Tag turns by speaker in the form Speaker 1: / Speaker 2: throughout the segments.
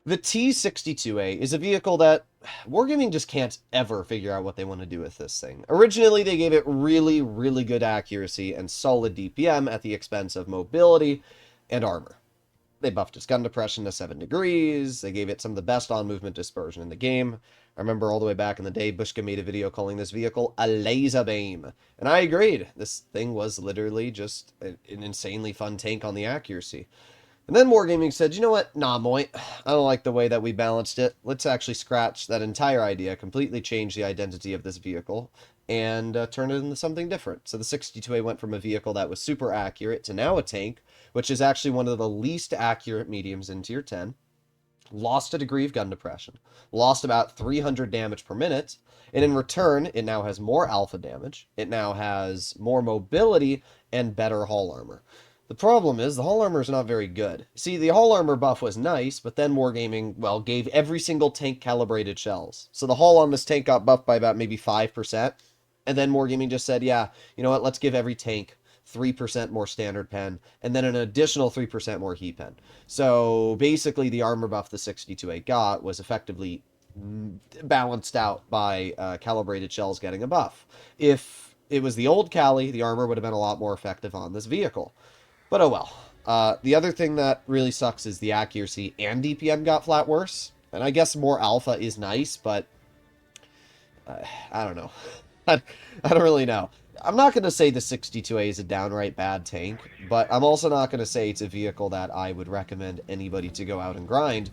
Speaker 1: The T-62A is a vehicle that Wargaming just can't ever figure out what they want to do with this thing. Originally, they gave it really, really good accuracy and solid DPM at the expense of mobility and armor. They buffed its gun depression to 7 degrees. They gave it some of the best on-movement dispersion in the game. I remember all the way back in the day, Bushka made a video calling this vehicle a laser beam. And I agreed. This thing was literally just an insanely fun tank on the accuracy. And then Wargaming said, you know what? Nah, Moy, I don't like the way that we balanced it. Let's actually scratch that entire idea, completely change the identity of this vehicle, and turn it into something different. So the 62A went from a vehicle that was super accurate to now a tank, which is actually one of the least accurate mediums in Tier 10. Lost a degree of gun depression, lost about 300 damage per minute, and in return, it now has more alpha damage, it now has more mobility, and better hull armor. The problem is, the hull armor is not very good. See, the hull armor buff was nice, but then Wargaming, well, gave every single tank calibrated shells. So the hull on this tank got buffed by about maybe 5%, and then Wargaming just said, yeah, you know what, let's give every tank 3% more standard pen, and then an additional 3% more heat pen. So basically, the armor buff the 62A got was effectively balanced out by calibrated shells getting a buff. If it was the old Cali, the armor would have been a lot more effective on this vehicle. But oh well. The other thing that really sucks is the accuracy and DPM got flat worse. And I guess more alpha is nice, but I don't know. I don't really know. I'm not going to say the 62A is a downright bad tank, but I'm also not going to say it's a vehicle that I would recommend anybody to go out and grind.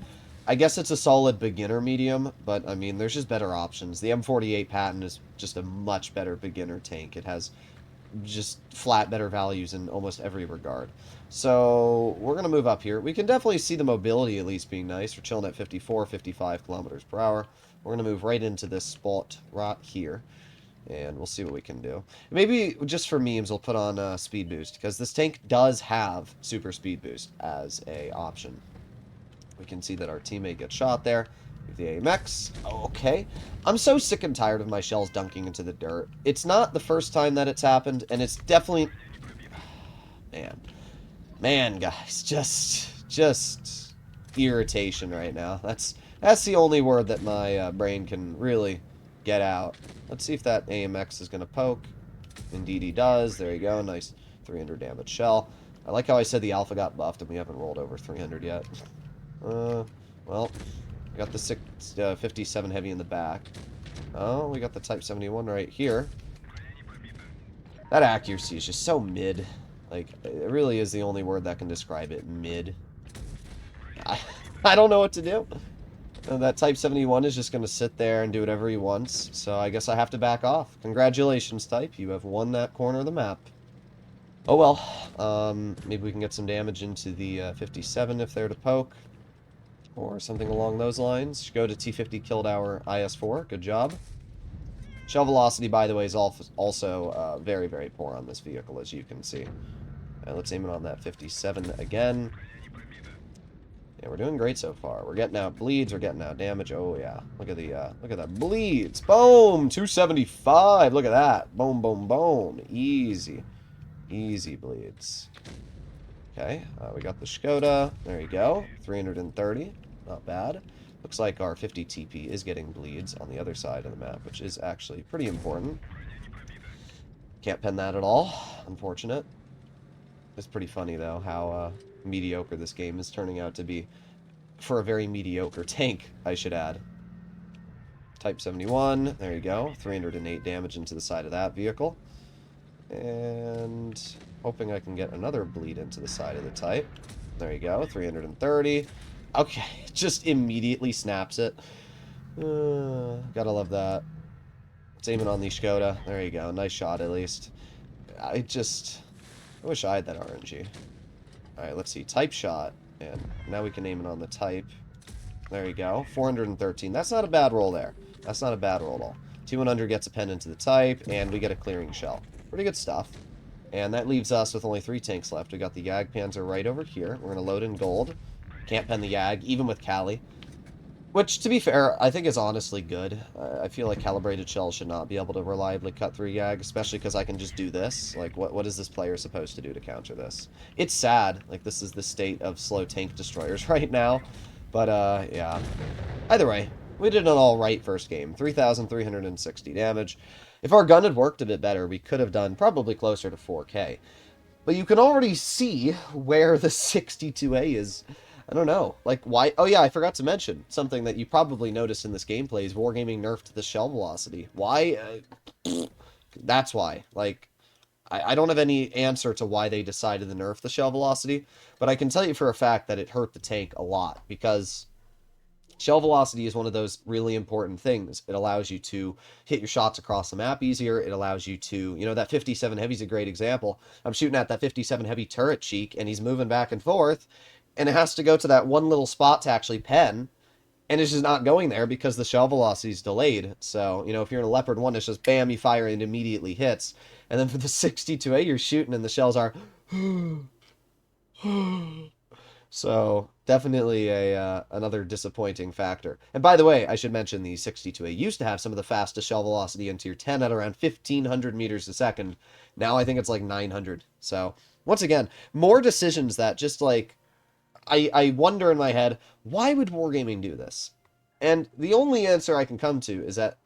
Speaker 1: I guess it's a solid beginner medium, but I mean, there's just better options. The M48 Patton is just a much better beginner tank. It has just flat better values in almost every regard. So we're going to move up here. We can definitely see the mobility at least being nice. We're chilling at 54, 55 kilometers per hour. We're going to move right into this spot right here. And we'll see what we can do. Maybe just for memes, we'll put on speed boost, because this tank does have super speed boost as a option. We can see that our teammate gets shot there. The AMX. Okay. I'm so sick and tired of my shells dunking into the dirt. It's not the first time that it's happened, and it's definitely... Man, guys. Just irritation right now. That's the only word that my brain can really get out. Let's see if that AMX is going to poke. Indeed he does. There you go. Nice 300 damage shell. I like how I said the alpha got buffed and we haven't rolled over 300 yet. Well, we got the 57 heavy in the back. Oh, we got the Type 71 right here. That accuracy is just so mid. Like, it really is the only word that can describe it. Mid. I don't know what to do. That Type 71 is just going to sit there and do whatever he wants, so I guess I have to back off. Congratulations, Type. You have won that corner of the map. Oh well. Maybe we can get some damage into the 57 if they're to poke. Or something along those lines. Go to T50 killed our IS-4. Good job. Shell velocity, by the way, is also very, very poor on this vehicle, as you can see. Let's aim it on that 57 again. Yeah, we're doing great so far. We're getting out bleeds, we're getting out damage. Oh yeah, look at that bleeds. Boom, 275. Look at that. Boom, boom, boom. Easy bleeds. Okay, we got the Skoda. There you go. 330. Not bad. Looks like our 50 TP is getting bleeds on the other side of the map, which is actually pretty important. Can't pen that at all. Unfortunate. It's pretty funny, though, how mediocre this game is turning out to be. For a very mediocre tank, I should add. Type 71. There you go. 308 damage into the side of that vehicle. And hoping I can get another bleed into the side of the Type. There you go. 330. Okay, just immediately snaps it. Gotta love that. It's aiming on the Skoda. There you go. Nice shot, at least. I wish I had that RNG. Alright, let's see. Type shot. And now we can aim it on the Type. There you go. 413. That's not a bad roll there. That's not a bad roll at all. T100 gets a pen into the Type, and we get a clearing shell. Pretty good stuff. And that leaves us with only 3 tanks left. We got the Jagdpanzer right over here. We're going to load in gold. Can't pen the Jag, even with Cali. Which, to be fair, I think is honestly good. I feel like calibrated shells should not be able to reliably cut through Jag, especially because I can just do this. Like, what is this player supposed to do to counter this? It's sad. Like, this is the state of slow tank destroyers right now. But, yeah. Either way, we did an alright first game. 3,360 damage. If our gun had worked a bit better, we could have done probably closer to 4K. But you can already see where the 62A is. I don't know. Like, why? Oh, yeah, I forgot to mention something that you probably noticed in this gameplay is Wargaming nerfed the shell velocity. Why? That's why. Like, I don't have any answer to why they decided to nerf the shell velocity, but I can tell you for a fact that it hurt the tank a lot, because shell velocity is one of those really important things. It allows you to hit your shots across the map easier. It allows you to, that 57 Heavy's a great example. I'm shooting at that 57 Heavy turret cheek, and he's moving back and forth, and it has to go to that one little spot to actually pen, and it's just not going there because the shell velocity is delayed. So, if you're in a Leopard 1, it's just bam, you fire and it immediately hits. And then for the 62A, you're shooting and the shells are... So, definitely another disappointing factor. And by the way, I should mention the 62A used to have some of the fastest shell velocity in Tier 10 at around 1,500 meters a second. Now I think it's like 900. So, once again, more decisions that just like... I wonder in my head, why would Wargaming do this? And the only answer I can come to is that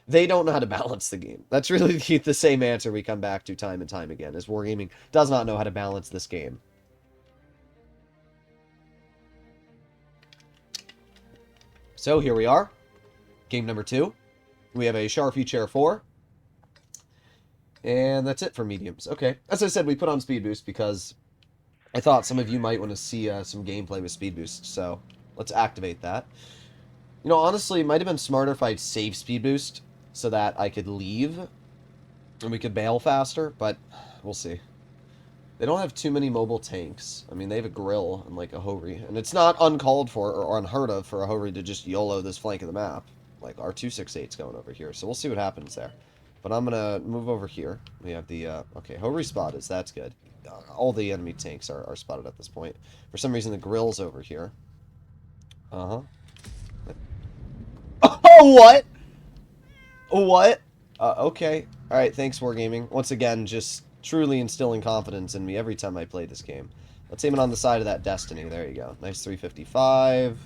Speaker 1: they don't know how to balance the game. That's really the same answer we come back to time and time again, is Wargaming does not know how to balance this game. So here we are, game number 2. We have a Sharfie Chair 4. And that's it for mediums. Okay, as I said, we put on Speed Boost because I thought some of you might want to see some gameplay with Speed Boost, so let's activate that. Honestly, it might have been smarter if I'd save Speed Boost so that I could leave and we could bail faster, but we'll see. They don't have too many mobile tanks. I mean, they have a grill and like a Ho-Ri, and it's not uncalled for or unheard of for a Ho-Ri to just YOLO this flank of the map. Like, our 268's going over here, so we'll see what happens there. But I'm gonna move over here. We have the, okay, Ho-Ri spotted, so that's good. All the enemy tanks are spotted at this point. For some reason, the grill's over here. Uh-huh. Oh, what? What? Okay. Alright, thanks, Wargaming. Once again, just truly instilling confidence in me every time I play this game. Let's aim it on the side of that Destiny. There you go. Nice 355.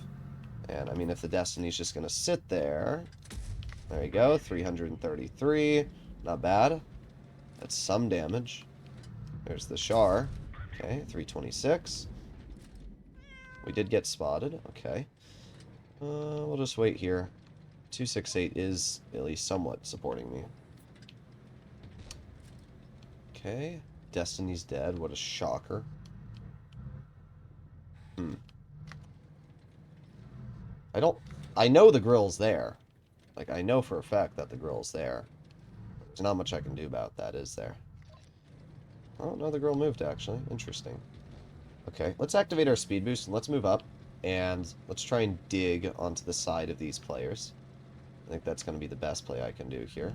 Speaker 1: And, I mean, if the Destiny's just going to sit there... There you go. 333. Not bad. That's some damage. There's the Char. Okay, 326. We did get spotted. Okay. We'll just wait here. 268 is at least somewhat supporting me. Okay. Destiny's dead. What a shocker. I know the grill's there. Like, I know for a fact that the grill's there. There's not much I can do about that, is there? Oh, no, the grill moved, actually. Interesting. Okay, let's activate our speed boost and let's move up. And let's try and dig onto the side of these players. I think that's going to be the best play I can do here.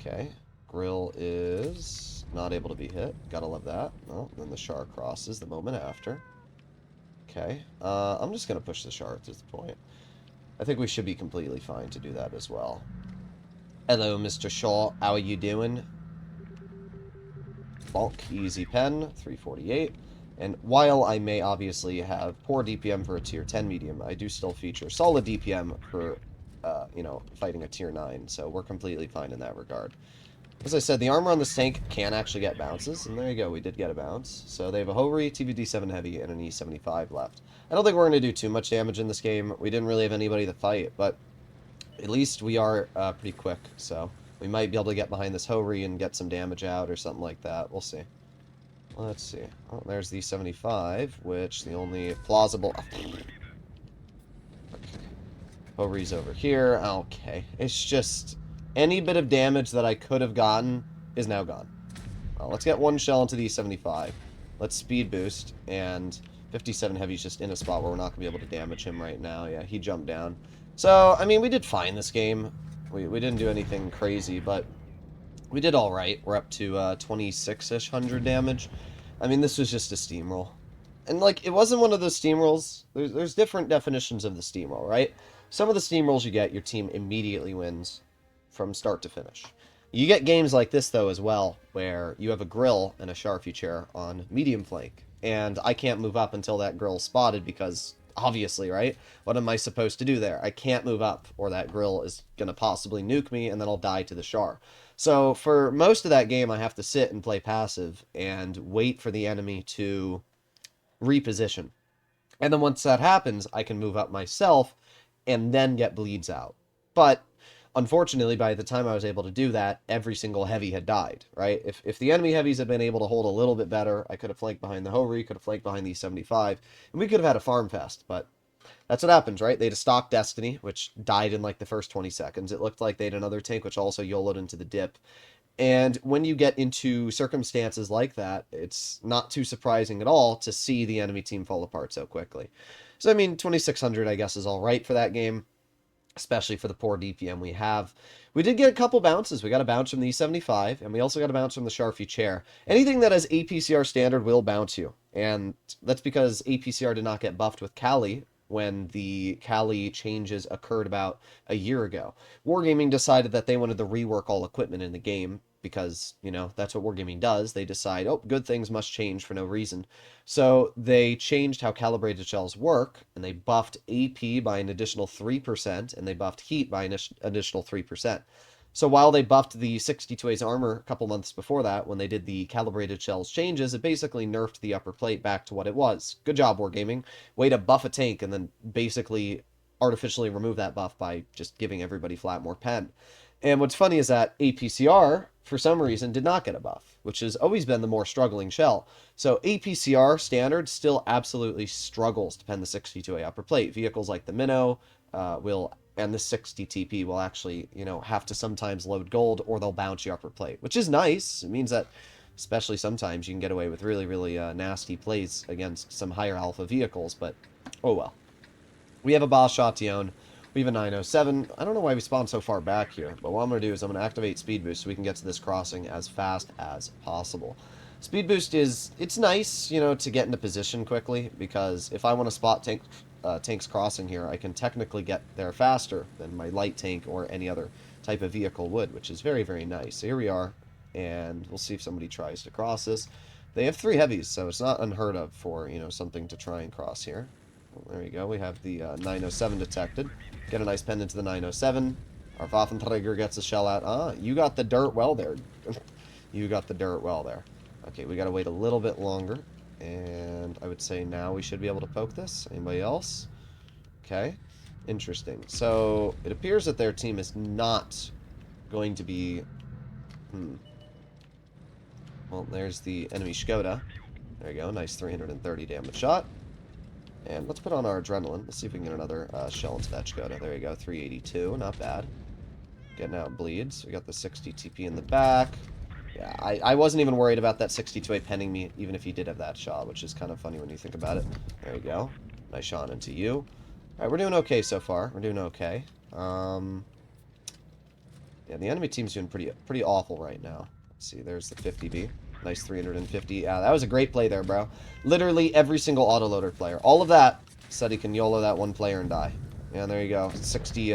Speaker 1: Okay. Grill is not able to be hit. Gotta love that. Well, then the Char crosses the moment after. Okay. I'm just going to push the Char at this point. I think we should be completely fine to do that as well. Hello, Mr. Shaw. How are you doing? Bonk. Easy pen. 348. And while I may obviously have poor DPM for a tier 10 medium, I do still feature solid DPM for, fighting a tier 9. So we're completely fine in that regard. As I said, the armor on this tank can actually get bounces, and there you go, we did get a bounce. So they have a Ho-Ri, TVD-7 Heavy, and an E-75 left. I don't think we're going to do too much damage in this game. We didn't really have anybody to fight, but at least we are pretty quick, so we might be able to get behind this Ho-Ri and get some damage out or something like that. We'll see. Let's see. Oh, there's the 75, which the only plausible... Okay. Ho-Ri's over here. Okay. It's just... any bit of damage that I could have gotten is now gone. Well, let's get one shell into the E75. Let's speed boost, and 57 Heavy's just in a spot where we're not going to be able to damage him right now. Yeah, he jumped down. So, I mean, we did fine this game. We didn't do anything crazy, but we did alright. We're up to 26-ish hundred damage. I mean, this was just a steamroll. And, like, it wasn't one of those steamrolls. There's different definitions of the steamroll, right? Some of the steamrolls you get, your team immediately wins from start to finish. You get games like this, though, as well, where you have a grill and a Sharfie chair on medium flank. and I can't move up until that grill's spotted because, obviously, right? What am I supposed to do there? I can't move up, or that grill is going to possibly nuke me, and then I'll die to the Char. So for most of that game, I have to sit and play passive and wait for the enemy to reposition. And then once that happens, I can move up myself and then get bleeds out. But unfortunately, by the time I was able to do that, every single heavy had died, right? If the enemy heavies had been able to hold a little bit better, I could have flanked behind the Hovri, could have flanked behind the 75, and we could have had a farm fest, but that's what happens, right? They had a stock Destiny, which died in like the first 20 seconds. It looked like they had another tank, which also YOLO'd into the dip. And when you get into circumstances like that, it's not too surprising at all to see the enemy team fall apart so quickly. So, I mean, 2600, I guess, is all right for that game, especially for the poor DPM we have. We did get a couple bounces. We got a bounce from the E75, and we also got a bounce from the Sharfie chair. Anything that has APCR standard will bounce you, and that's because APCR did not get buffed with Kali when the Kali changes occurred about a year ago. Wargaming decided that they wanted to rework all equipment in the game because, you know, that's what Wargaming does. They decide, oh, good things must change for no reason. So they changed how calibrated shells work, and they buffed AP by an additional 3%, and they buffed heat by an additional 3%. So while they buffed the 62A's armor a couple months before that, when they did the calibrated shells changes, it basically nerfed the upper plate back to what it was. Good job, Wargaming. Way to buff a tank and then basically artificially remove that buff by just giving everybody flat more pen. And what's funny is that APCR, for some reason, did not get a buff, which has always been the more struggling shell. So APCR standard still absolutely struggles to pen the 62A upper plate. Vehicles like the Minnow and the 60 TP will actually, you know, have to sometimes load gold or they'll bounce your upper plate, which is nice. It means that, especially sometimes, you can get away with really, really nasty plays against some higher alpha vehicles, but oh well. We have a Boss Chatillon. We have a 907. I don't know why we spawned so far back here, but what I'm going to do is I'm going to activate Speed Boost so we can get to this crossing as fast as possible. Speed Boost it's nice, you know, to get into position quickly, because if I want to spot tanks crossing here, I can technically get there faster than my light tank or any other type of vehicle would, which is very, very nice. So here we are, and we'll see if somebody tries to cross this. They have 3 heavies, so it's not unheard of for, you know, something to try and cross here. Well, there we go. We have the 907 detected. Get a nice pen into the 907. Our Waffenträger gets a shell out. Ah, you got the dirt well there. You got the dirt well there. Okay, we gotta wait a little bit longer. And I would say now we should be able to poke this. Anybody else? Okay. Interesting. So, it appears that their team is not going to be... Well, there's the enemy Skoda. There you go. Nice 330 damage shot. And let's put on our adrenaline. Let's see if we can get another shell into that Skoda. There you go. 382. Not bad. Getting out bleeds. We got the 60 TP in the back. Yeah, I wasn't even worried about that 62A penning me, even if he did have that shot, which is kind of funny when you think about it. There you go. Nice shot into you. Alright, we're doing okay so far. We're doing okay. Yeah, the enemy team's doing pretty awful right now. Let's see, there's the 50B. Nice 350. Yeah, that was a great play there, bro. Literally every single autoloader player. All of that said he can YOLO that one player and die. Yeah, there you go. 60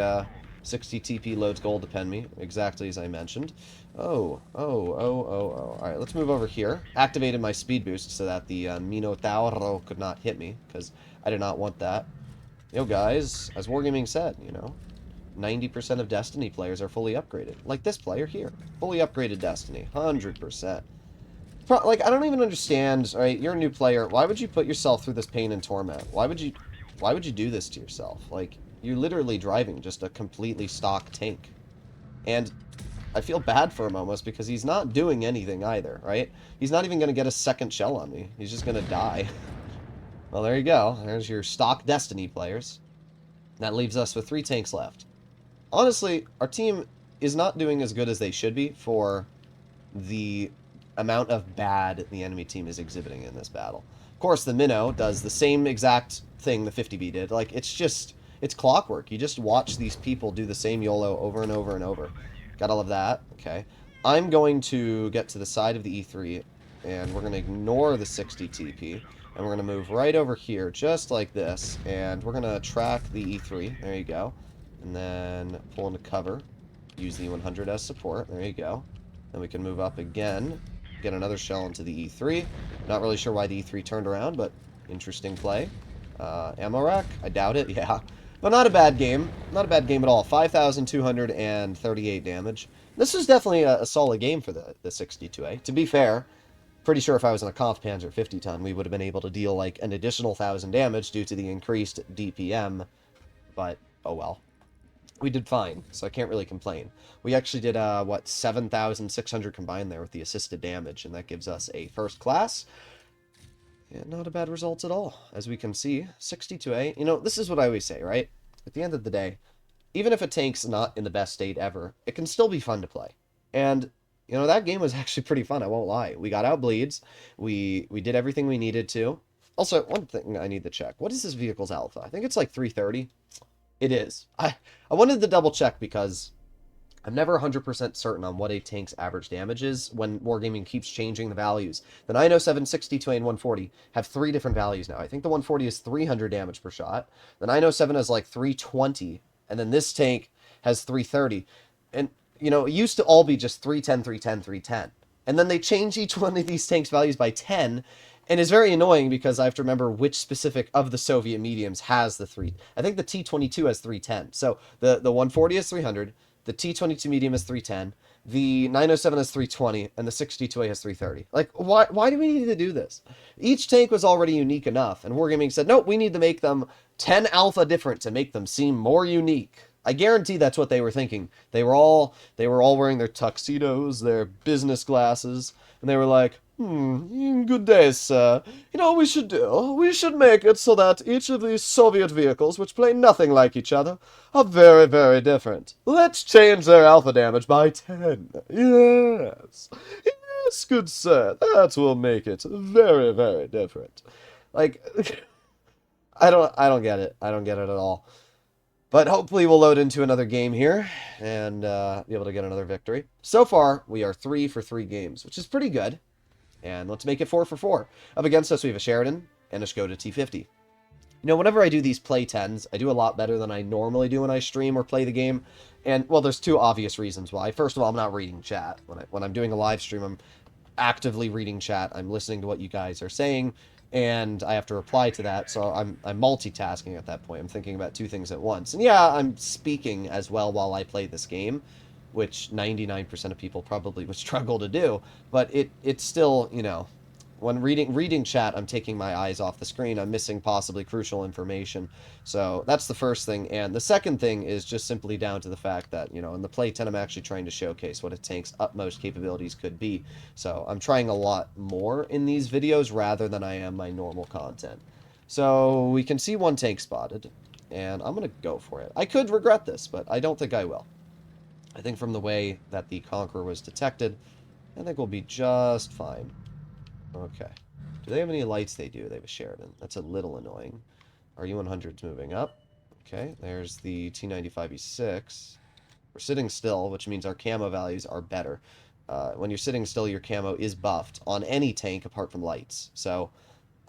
Speaker 1: TP loads gold to pen me, exactly as I mentioned. Oh. Alright, let's move over here. Activated my speed boost so that the Minotauro could not hit me, because I did not want that. Yo, guys, as Wargaming said, you know, 90% of Destiny players are fully upgraded. Like this player here. Fully upgraded Destiny. 100%. Like, I don't even understand, alright, you're a new player. Why would you put yourself through this pain and torment? Why would you do this to yourself? Like, you're literally driving just a completely stock tank. And I feel bad for him almost because he's not doing anything either, right? He's not even going to get a second shell on me. He's just going to die. Well, there you go. There's your stock Destiny players. That leaves us with 3 tanks left. Honestly, our team is not doing as good as they should be for the amount of bad the enemy team is exhibiting in this battle. Of course, the Minnow does the same exact thing the 50B did. Like, it's clockwork. You just watch these people do the same YOLO over and over and over. Gotta love that. Okay. I'm going to get to the side of the E3, and we're going to ignore the 60 TP, and we're going to move right over here, just like this, and we're going to track the E3. There you go. And then pull into cover. Use the 100 as support. There you go. Then we can move up again. Get another shell into the E3. Not really sure why the E3 turned around, but interesting play. Ammo rack? I doubt it, yeah. But not a bad game. Not a bad game at all. 5,238 damage. This was definitely a solid game for the 62A. To be fair, pretty sure if I was in a Kampfpanzer 50 ton, we would have been able to deal like an additional 1,000 damage due to the increased DPM. But, oh well. We did fine, so I can't really complain. We actually did, 7,600 combined there with the assisted damage, and that gives us a first class. Yeah, not a bad result at all, as we can see. 62A. You know, this is what I always say, right? At the end of the day, even if a tank's not in the best state ever, it can still be fun to play. And, you know, that game was actually pretty fun, I won't lie. We got out bleeds. We did everything we needed to. Also, one thing I need to check. What is this vehicle's alpha? I think it's like 330. It is. I wanted to double check because I'm never 100% certain on what a tank's average damage is when Wargaming keeps changing the values. The 907, 62, and 140 have 3 different values now. I think the 140 is 300 damage per shot. The 907 is like 320, and then this tank has 330. And, you know, it used to all be just 310, 310, 310. And then they change each one of these tanks' values by 10, and it's very annoying because I have to remember which specific of the Soviet mediums has the 3. I think the T-22 has 310. So the 140 is 300, the T-22 medium is 310, the 907 is 320, and the 62A has 330. Like, why do we need to do this? Each tank was already unique enough, and Wargaming said, no, we need to make them 10 alpha different to make them seem more unique. I guarantee that's what they were thinking. They were all wearing their tuxedos, their business glasses, and they were like, good day, sir. You know what we should do? We should make it so that each of these Soviet vehicles, which play nothing like each other, are very, very different. Let's change their alpha damage by 10. Yes. Yes, good sir. That will make it very, very different. Like, I don't get it. I don't get it at all. But hopefully we'll load into another game here and be able to get another victory. So far, we are 3 for 3 games, which is pretty good. And let's make it 4 for 4. Up against us, we have a Sheridan and a Skoda T50. You know, whenever I do these play 10s, I do a lot better than I normally do when I stream or play the game. And, well, there's 2 obvious reasons why. First of all, I'm not reading chat. When I'm doing a live stream, I'm actively reading chat. I'm listening to what you guys are saying, and I have to reply to that, so I'm multitasking at that point. I'm thinking about 2 things at once. And yeah, I'm speaking as well while I play this game, which 99% of people probably would struggle to do, but it's still, you know, when reading chat, I'm taking my eyes off the screen. I'm missing possibly crucial information. So that's the first thing. And the second thing is just simply down to the fact that, you know, in the play 10, I'm actually trying to showcase what a tank's utmost capabilities could be. So I'm trying a lot more in these videos rather than I am my normal content. So we can see 1 tank spotted, and I'm going to go for it. I could regret this, but I don't think I will. I think from the way that the Conqueror was detected, I think we'll be just fine. Okay. Do they have any lights? They do. They have a Sheridan. That's a little annoying. RU-100's moving up. Okay, there's the T-95E6. We're sitting still, which means our camo values are better. When you're sitting still, your camo is buffed on any tank apart from lights. So,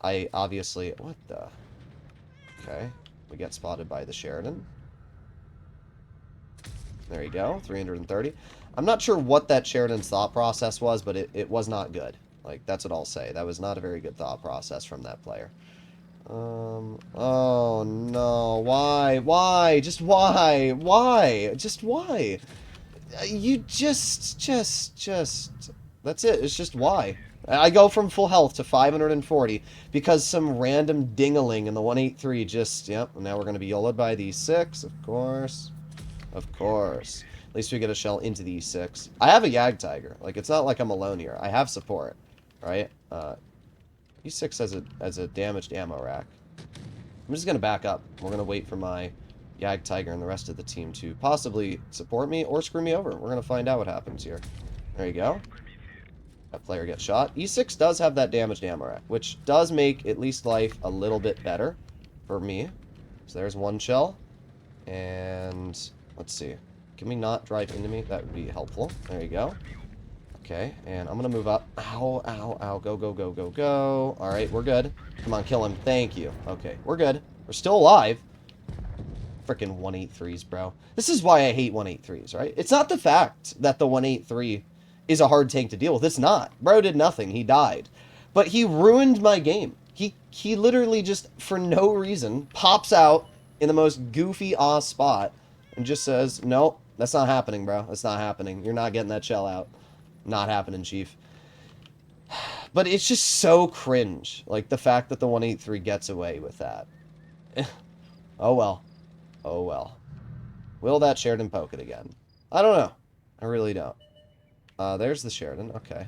Speaker 1: I obviously... What the... Okay, we get spotted by the Sheridan. There you go, 330. I'm not sure what that Sheridan's thought process was, but it was not good. Like, that's what I'll say. That was not a very good thought process from that player. Oh, no. Why? Why? Just why? Why? Just why? You just... That's it. It's just why. I go from full health to 540 because some random dingaling in the 183 just... Yep, now we're going to be YOLO'd by the E6, of course. Of course. At least we get a shell into the E6. I have a Jagdtiger. Like, it's not like I'm alone here. I have support. Right? E6 has a damaged ammo rack. I'm just going to back up. We're going to wait for my Jagdtiger and the rest of the team to possibly support me or screw me over. We're going to find out what happens here. There you go. That player gets shot. E6 does have that damaged ammo rack, which does make at least life a little bit better for me. So there's 1 shell. And let's see. Can we not drive into me? That would be helpful. There you go. Okay, and I'm going to move up. Ow, ow, ow. Go, go, go, go, go. All right, we're good. Come on, kill him. Thank you. Okay, we're good. We're still alive. Frickin' 183s, bro. This is why I hate 183s, right? It's not the fact that the 183 is a hard tank to deal with. It's not. Bro did nothing. He died. But he ruined my game. He literally just, for no reason, pops out in the most goofy, aw spot and just says, no, that's not happening, bro. That's not happening. You're not getting that shell out. Not happening, Chief. But it's just so cringe. Like, the fact that the 183 gets away with that. Oh, well. Oh, well. Will that Sheridan poke it again? I don't know. I really don't. There's the Sheridan. Okay.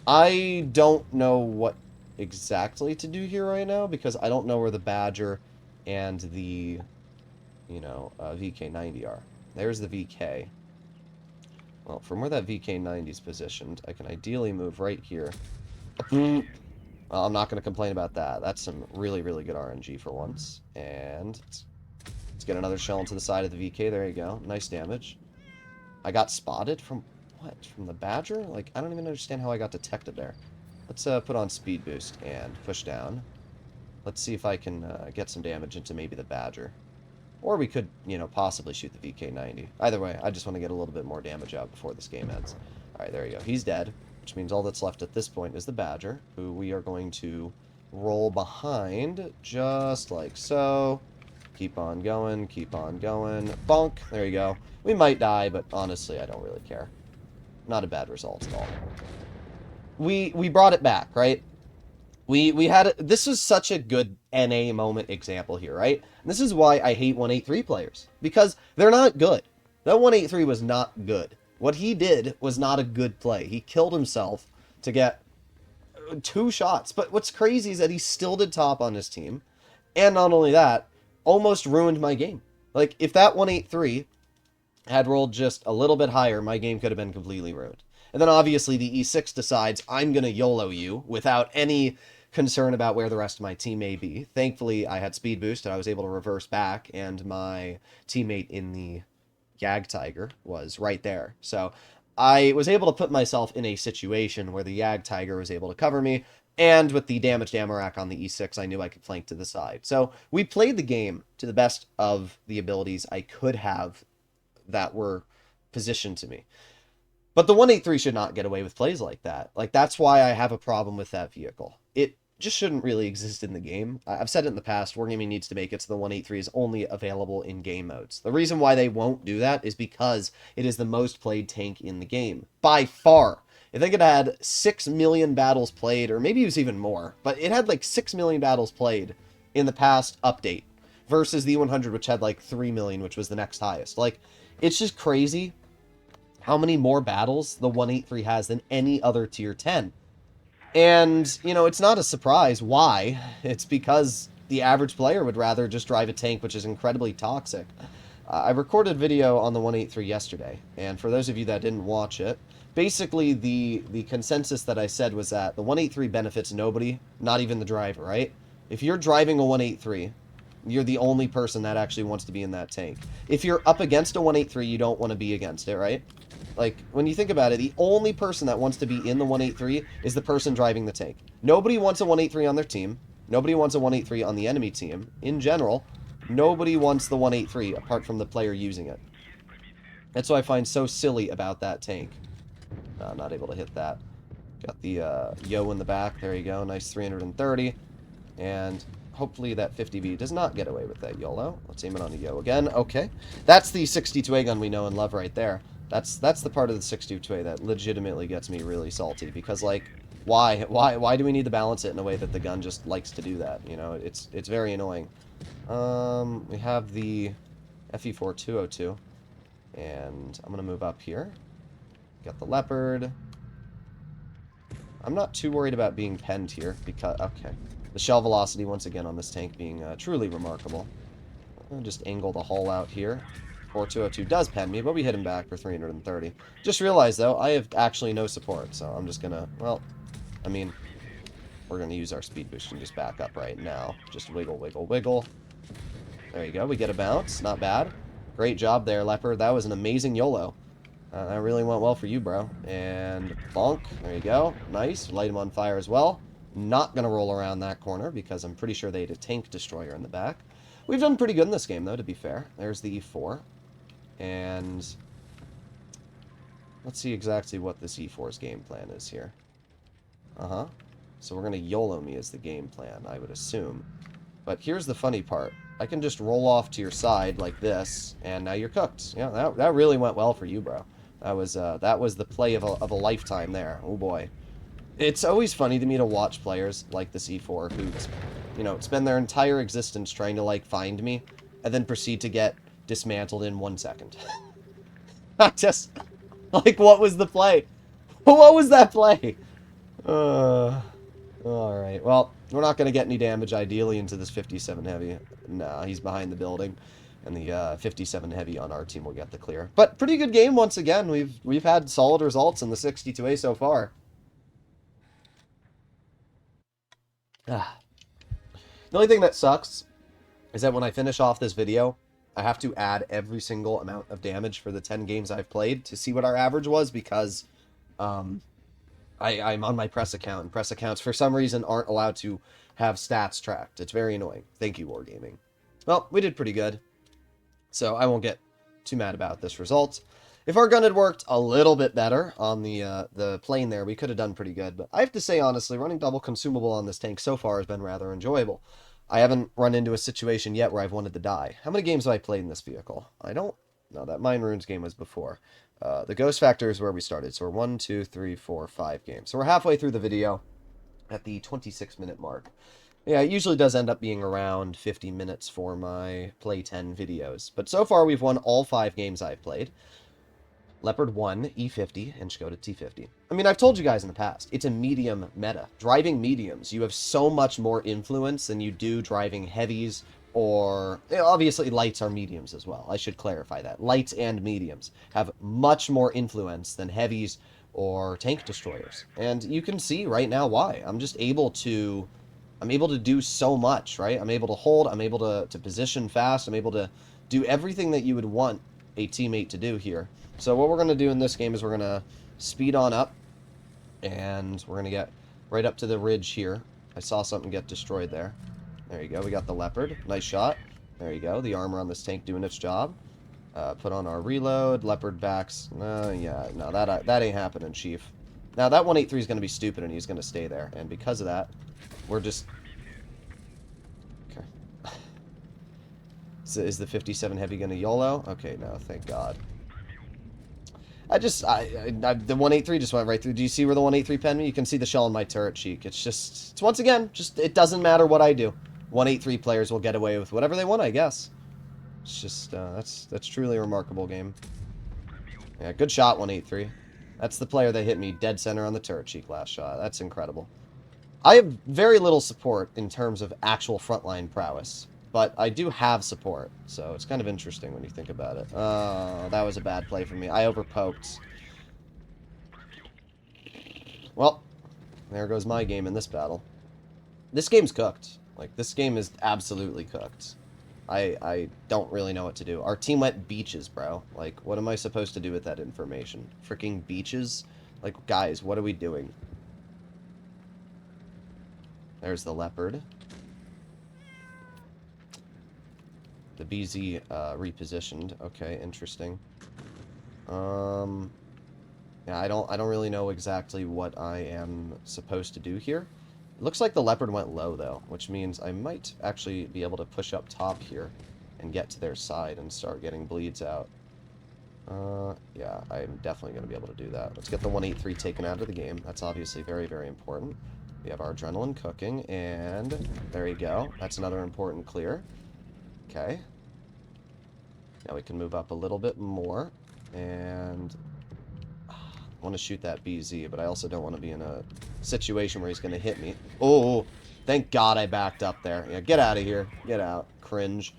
Speaker 1: I don't know what exactly to do here right now, because I don't know where the Badger and the, you know, VK90 are. There's the VK. Well, from where that VK90 is positioned, I can ideally move right here. Well, I'm not going to complain about that. That's some really, really good RNG for once. And let's get another shell into the side of the VK. There you go. Nice damage. I got spotted from... what? From the Badger? Like, I don't even understand how I got detected there. Let's put on speed boost and push down. Let's see if I can get some damage into maybe the Badger. Or we could, you know, possibly shoot the VK90. Either way, I just want to get a little bit more damage out before this game ends. Alright, there you go. He's dead, which means all that's left at this point is the Badger, who we are going to roll behind, just like so. Keep on going, keep on going. Bonk! There you go. We might die, but honestly, I don't really care. Not a bad result at all. We brought it back, right? We had this was such a good NA moment example here, right? And this is why I hate 183 players, because they're not good. That 183 was not good. What he did was not a good play. He killed himself to get 2 shots. But what's crazy is that he still did top on his team, and not only that, almost ruined my game. Like, if that 183 had rolled just a little bit higher, my game could have been completely ruined. And then obviously the E6 decides, I'm going to YOLO you without any concern about where the rest of my team may be. Thankfully, I had speed boost and I was able to reverse back, and my teammate in the Jagdtiger was right there. So I was able to put myself in a situation where the Jagdtiger was able to cover me, and with the damaged ammo rack on the E6, I knew I could flank to the side. So we played the game to the best of the abilities I could have that were positioned to me. But the 183 should not get away with plays like that. Like, that's why I have a problem with that vehicle. It just shouldn't really exist in the game. I've said it in the past, Wargaming needs to make it so the 183 is only available in game modes. The reason why they won't do that is because it is the most played tank in the game. By far. I think it had 6 million battles played, or maybe it was even more, but it had like 6 million battles played in the past update, versus the 100, which had like 3 million, which was the next highest. Like, it's just crazy how many more battles the 183 has than any other tier 10. And, you know, it's not a surprise why. It's because the average player would rather just drive a tank, which is incredibly toxic. I recorded a video on the 183 yesterday, and for those of you that didn't watch it, basically the consensus that I said was that the 183 benefits nobody, not even the driver, right? If you're driving a 183, you're the only person that actually wants to be in that tank. If you're up against a 183, you don't want to be against it, right? Like, when you think about it, the only person that wants to be in the 183 is the person driving the tank. Nobody wants a 183 on their team. Nobody wants a 183 on the enemy team. In general, nobody wants the 183 apart from the player using it. That's what I find so silly about that tank. I'm not able to hit that. Got the Yo in the back. There you go. Nice 330. And hopefully that 50V does not get away with that YOLO. Let's aim it on a Yo again. Okay. That's the 62A gun we know and love right there. That's the part of the 62A that legitimately gets me really salty, because, like, why do we need to balance it in a way that the gun just likes to do that? You know, it's very annoying. We have the FE4 202, and I'm gonna move up here. Got the Leopard. I'm not too worried about being penned here, because, okay. The shell velocity, once again, on this tank being truly remarkable. I'll just angle the hull out here. 4202 does pen me, but we hit him back for 330. Just realized, though, I have actually no support, so I'm just gonna, well, I mean, we're gonna use our speed boost and just back up right now. Just wiggle, wiggle, wiggle. There you go, we get a bounce. Not bad. Great job there, Leopard. That was an amazing YOLO. That really went well for you, bro. And bonk. There you go. Nice. Light him on fire as well. Not gonna roll around that corner because I'm pretty sure they had a tank destroyer in the back. We've done pretty good in this game, though, to be fair. There's the E4. And let's see exactly what this E4's game plan is here. Uh-huh. So we're going to YOLO me as the game plan, I would assume. But here's the funny part. I can just roll off to your side like this, and now you're cooked. Yeah, that really went well for you, bro. That was the play of a lifetime there. Oh boy. It's always funny to me to watch players like the C4 who, you know, spend their entire existence trying to, like, find me, and then proceed to get dismantled in 1 second. I just, like, what was the play? What was that play? Alright, well, we're not going to get any damage, ideally, into this 57 heavy. Nah, he's behind the building. And the 57 heavy on our team will get the clear. But pretty good game once again. We've had solid results in the 62A so far. Ah. The only thing that sucks is that when I finish off this video, I have to add every single amount of damage for the 10 games I've played to see what our average was, because I'm on my press account, and press accounts for some reason aren't allowed to have stats tracked. It's very annoying. Thank you, Wargaming. Well, we did pretty good, so I won't get too mad about this result. If our gun had worked a little bit better on the plane there, we could have done pretty good. But I have to say, honestly, running double consumable on this tank so far has been rather enjoyable. I haven't run into a situation yet where I've wanted to die. How many games have I played in this vehicle? I don't know. That Mine Runes game was before. The Ghost Factor is where we started. So we're 1, 2, 3, 4, 5 games. So we're halfway through the video at the 26-minute mark. Yeah, it usually does end up being around 50 minutes for my Play 10 videos. But so far, we've won all 5 games I've played. Leopard 1, E50, and Skoda T50. I mean, I've told you guys in the past, it's a medium meta. Driving mediums, you have so much more influence than you do driving heavies, or obviously lights are mediums as well. I should clarify that. Lights and mediums have much more influence than heavies or tank destroyers. And you can see right now why. I'm able to do so much, right? I'm able to hold, I'm able to position fast, I'm able to do everything that you would want a teammate to do here. So what we're going to do in this game is we're going to speed on up, and we're going to get right up to the ridge here. I saw something get destroyed there. There you go. We got the Leopard. Nice shot. There you go. The armor on this tank doing its job. Put on our reload. Leopard backs. Yeah, no, that ain't happening, Chief. Now, that 183 is going to be stupid, and he's going to stay there. And because of that, we're just... Okay. Is the 57 heavy going to YOLO? Okay, no, thank God. The 183 just went right through. Do you see where the 183 penned me? You can see the shell on my turret cheek. It's once again, it doesn't matter what I do. 183 players will get away with whatever they want, I guess. It's just, that's truly a remarkable game. Yeah, good shot, 183. That's the player that hit me dead center on the turret cheek last shot. That's incredible. I have very little support in terms of actual frontline prowess. But I do have support, so it's kind of interesting when you think about it. Oh, that was a bad play for me. I overpoked. Well, there goes my game in this battle. This game's cooked. Like, this game is absolutely cooked. I don't really know what to do. Our team went beaches, bro. Like, what am I supposed to do with that information? Freaking beaches? Like, guys, what are we doing? There's the Leopard. The BZ repositioned. Okay, interesting. Yeah, I don't really know exactly what I am supposed to do here. It looks like the Leopard went low though, which means I might actually be able to push up top here and get to their side and start getting bleeds out. Yeah, I'm definitely going to be able to do that. Let's get the 183 taken out of the game. That's obviously very, very important. We have our adrenaline cooking, and there you go. That's another important clear. Okay. Now we can move up a little bit more, and I want to shoot that BZ, but I also don't want to be in a situation where he's going to hit me. Oh, thank God I backed up there. Yeah, get out of here. Get out. Cringe.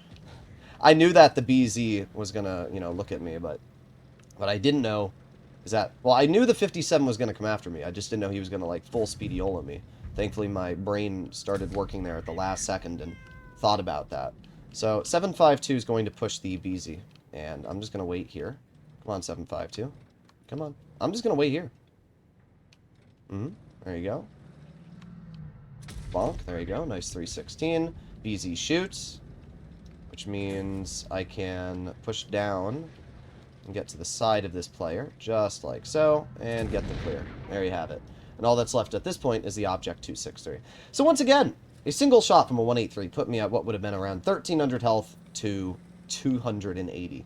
Speaker 1: I knew that the BZ was going to, look at me, but what I didn't know is that, well, I knew the 57 was going to come after me. I just didn't know he was going to, like, full speed YOLO me. Thankfully, my brain started working there at the last second and thought about that. So, 752 is going to push the BZ, and I'm just going to wait here. Come on, 752. Come on. I'm just going to wait here. There you go. Bonk. There you go. Nice 316. BZ shoots, which means I can push down and get to the side of this player, just like so, and get the clear. There you have it. And all that's left at this point is the Object 263. So once again, a single shot from a 183 put me at what would have been around 1,300 health to 280.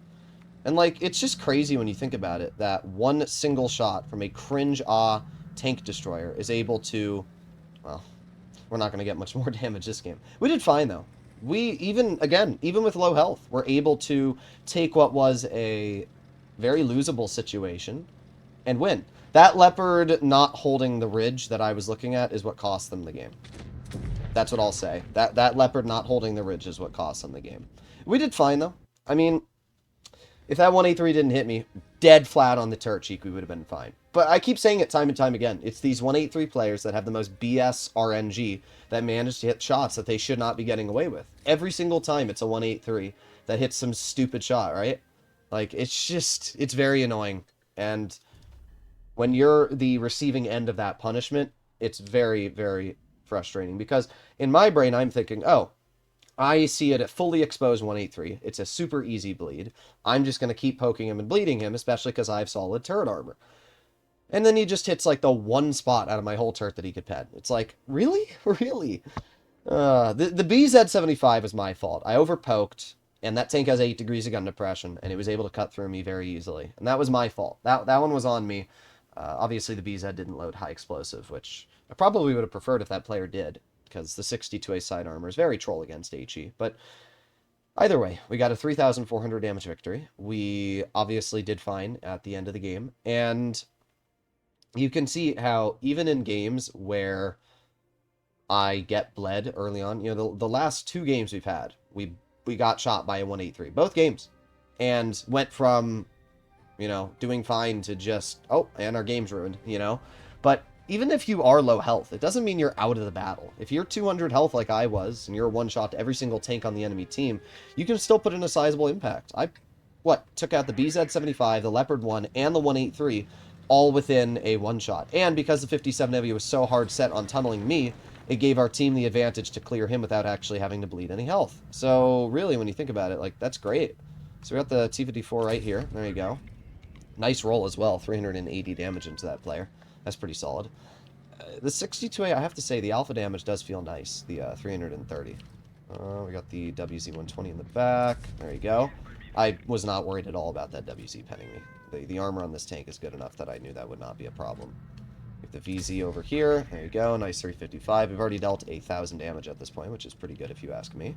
Speaker 1: And, like, it's just crazy when you think about it, that one single shot from a cringe-ah tank destroyer is able to, well, we're not going to get much more damage this game. We did fine, though. We, even with low health, were able to take what was a very losable situation and win. That Leopard not holding the ridge that I was looking at is what cost them the game. That's what I'll say. That Leopard not holding the ridge is what cost them the game. We did fine, though. I mean, if that 183 didn't hit me dead flat on the turret cheek, we would have been fine. But I keep saying it time and time again. It's these 183 players that have the most BS RNG that manage to hit shots that they should not be getting away with. Every single time it's a 183 that hits some stupid shot, right? Like, it's very annoying. And when you're the receiving end of that punishment, it's very, very frustrating. Because in my brain, I'm thinking, oh, I see it at fully exposed 183. It's a super easy bleed. I'm just going to keep poking him and bleeding him, especially because I have solid turret armor. And then he just hits, like, the one spot out of my whole turret that he could pet. It's like, really? Really? The BZ-75 is my fault. I overpoked, and that tank has 8 degrees of gun depression, and it was able to cut through me very easily. And that was my fault. That one was on me. Obviously, the BZ didn't load high explosive, which I probably would have preferred if that player did, because the 62A side armor is very troll against HE. But either way, we got a 3,400 damage victory. We obviously did fine at the end of the game, and you can see how even in games where I get bled early on, you know, the last 2 games we've had, we got shot by a 183. Both games. And went from, you know, doing fine to just, oh, and our game's ruined, you know? But even if you are low health, it doesn't mean you're out of the battle. If you're 200 health like I was, and you're a one-shot to every single tank on the enemy team, you can still put in a sizable impact. Took out the BZ-75, the Leopard 1, and the 183, all within a one-shot. And because the 57 Heavy was so hard set on tunneling me, it gave our team the advantage to clear him without actually having to bleed any health. So, really, when you think about it, like, that's great. So we got the T-54 right here. There you go. Nice roll as well. 380 damage into that player. That's pretty solid. The 62A, I have to say, the alpha damage does feel nice. The 330. We got the WZ-120 in the back. There you go. I was not worried at all about that WZ penning me. The armor on this tank is good enough that I knew that would not be a problem. We have the VZ over here. There you go. Nice 355. We've already dealt 8,000 damage at this point, which is pretty good if you ask me.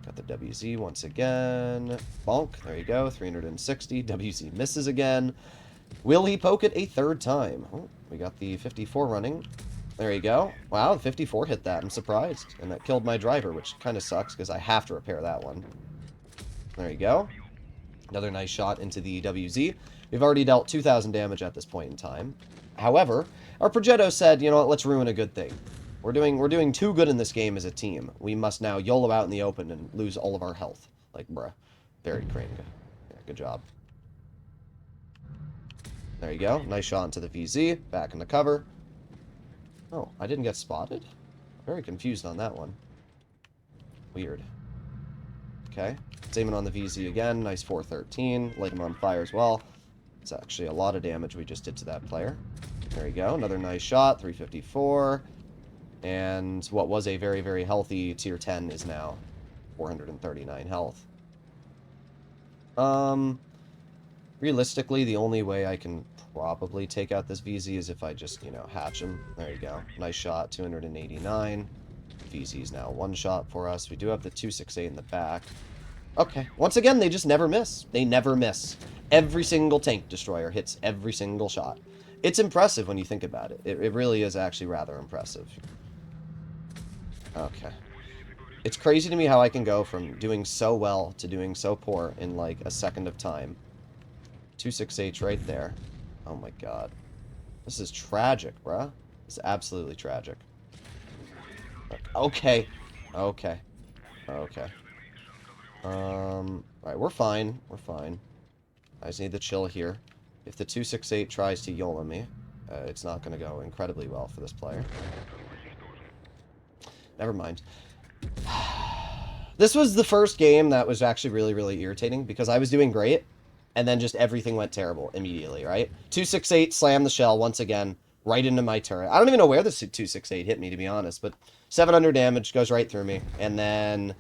Speaker 1: Got the WZ once again. Bonk. There you go. 360. WZ misses again. Will he poke it a third time? Oh, we got the 54 running. There you go. Wow, the 54 hit that. I'm surprised. And that killed my driver, which kind of sucks because I have to repair that one. There you go. Another nice shot into the WZ. We've already dealt 2,000 damage at this point in time. However, our Progetto said, you know what, let's ruin a good thing. We're doing too good in this game as a team. We must now YOLO out in the open and lose all of our health. Like, bruh. Very Crane. Yeah, good job. There you go. Nice shot into the VZ. Back in the cover. Oh, I didn't get spotted? Very confused on that one. Weird. Okay. It's aiming on the VZ again. Nice 413. Light him on fire as well. It's actually a lot of damage we just did to that player. There you go. Another nice shot. 354. And what was a very, very healthy tier 10 is now 439 health. Realistically, the only way I can probably take out this VZ is if I just, you know, hatch him. There you go. Nice shot. 289. VZ is now one shot for us. We do have the 268 in the back. Okay. Once again, they just never miss. They never miss. Every single tank destroyer hits every single shot. It's impressive when you think about it. It really is actually rather impressive. Okay. It's crazy to me how I can go from doing so well to doing so poor in like a second of time. 26H right there. Oh my god. This is tragic, bruh. It's absolutely tragic. Okay. Okay. Okay. Alright, we're fine. We're fine. I just need to chill here. If the 268 tries to YOLO me, it's not going to go incredibly well for this player. Never mind. This was the first game that was actually really, really irritating because I was doing great. and then just everything went terrible immediately, right? 268 slammed the shell once again, right into my turret. I don't even know where the 268 hit me, to be honest, but 700 damage goes right through me, and then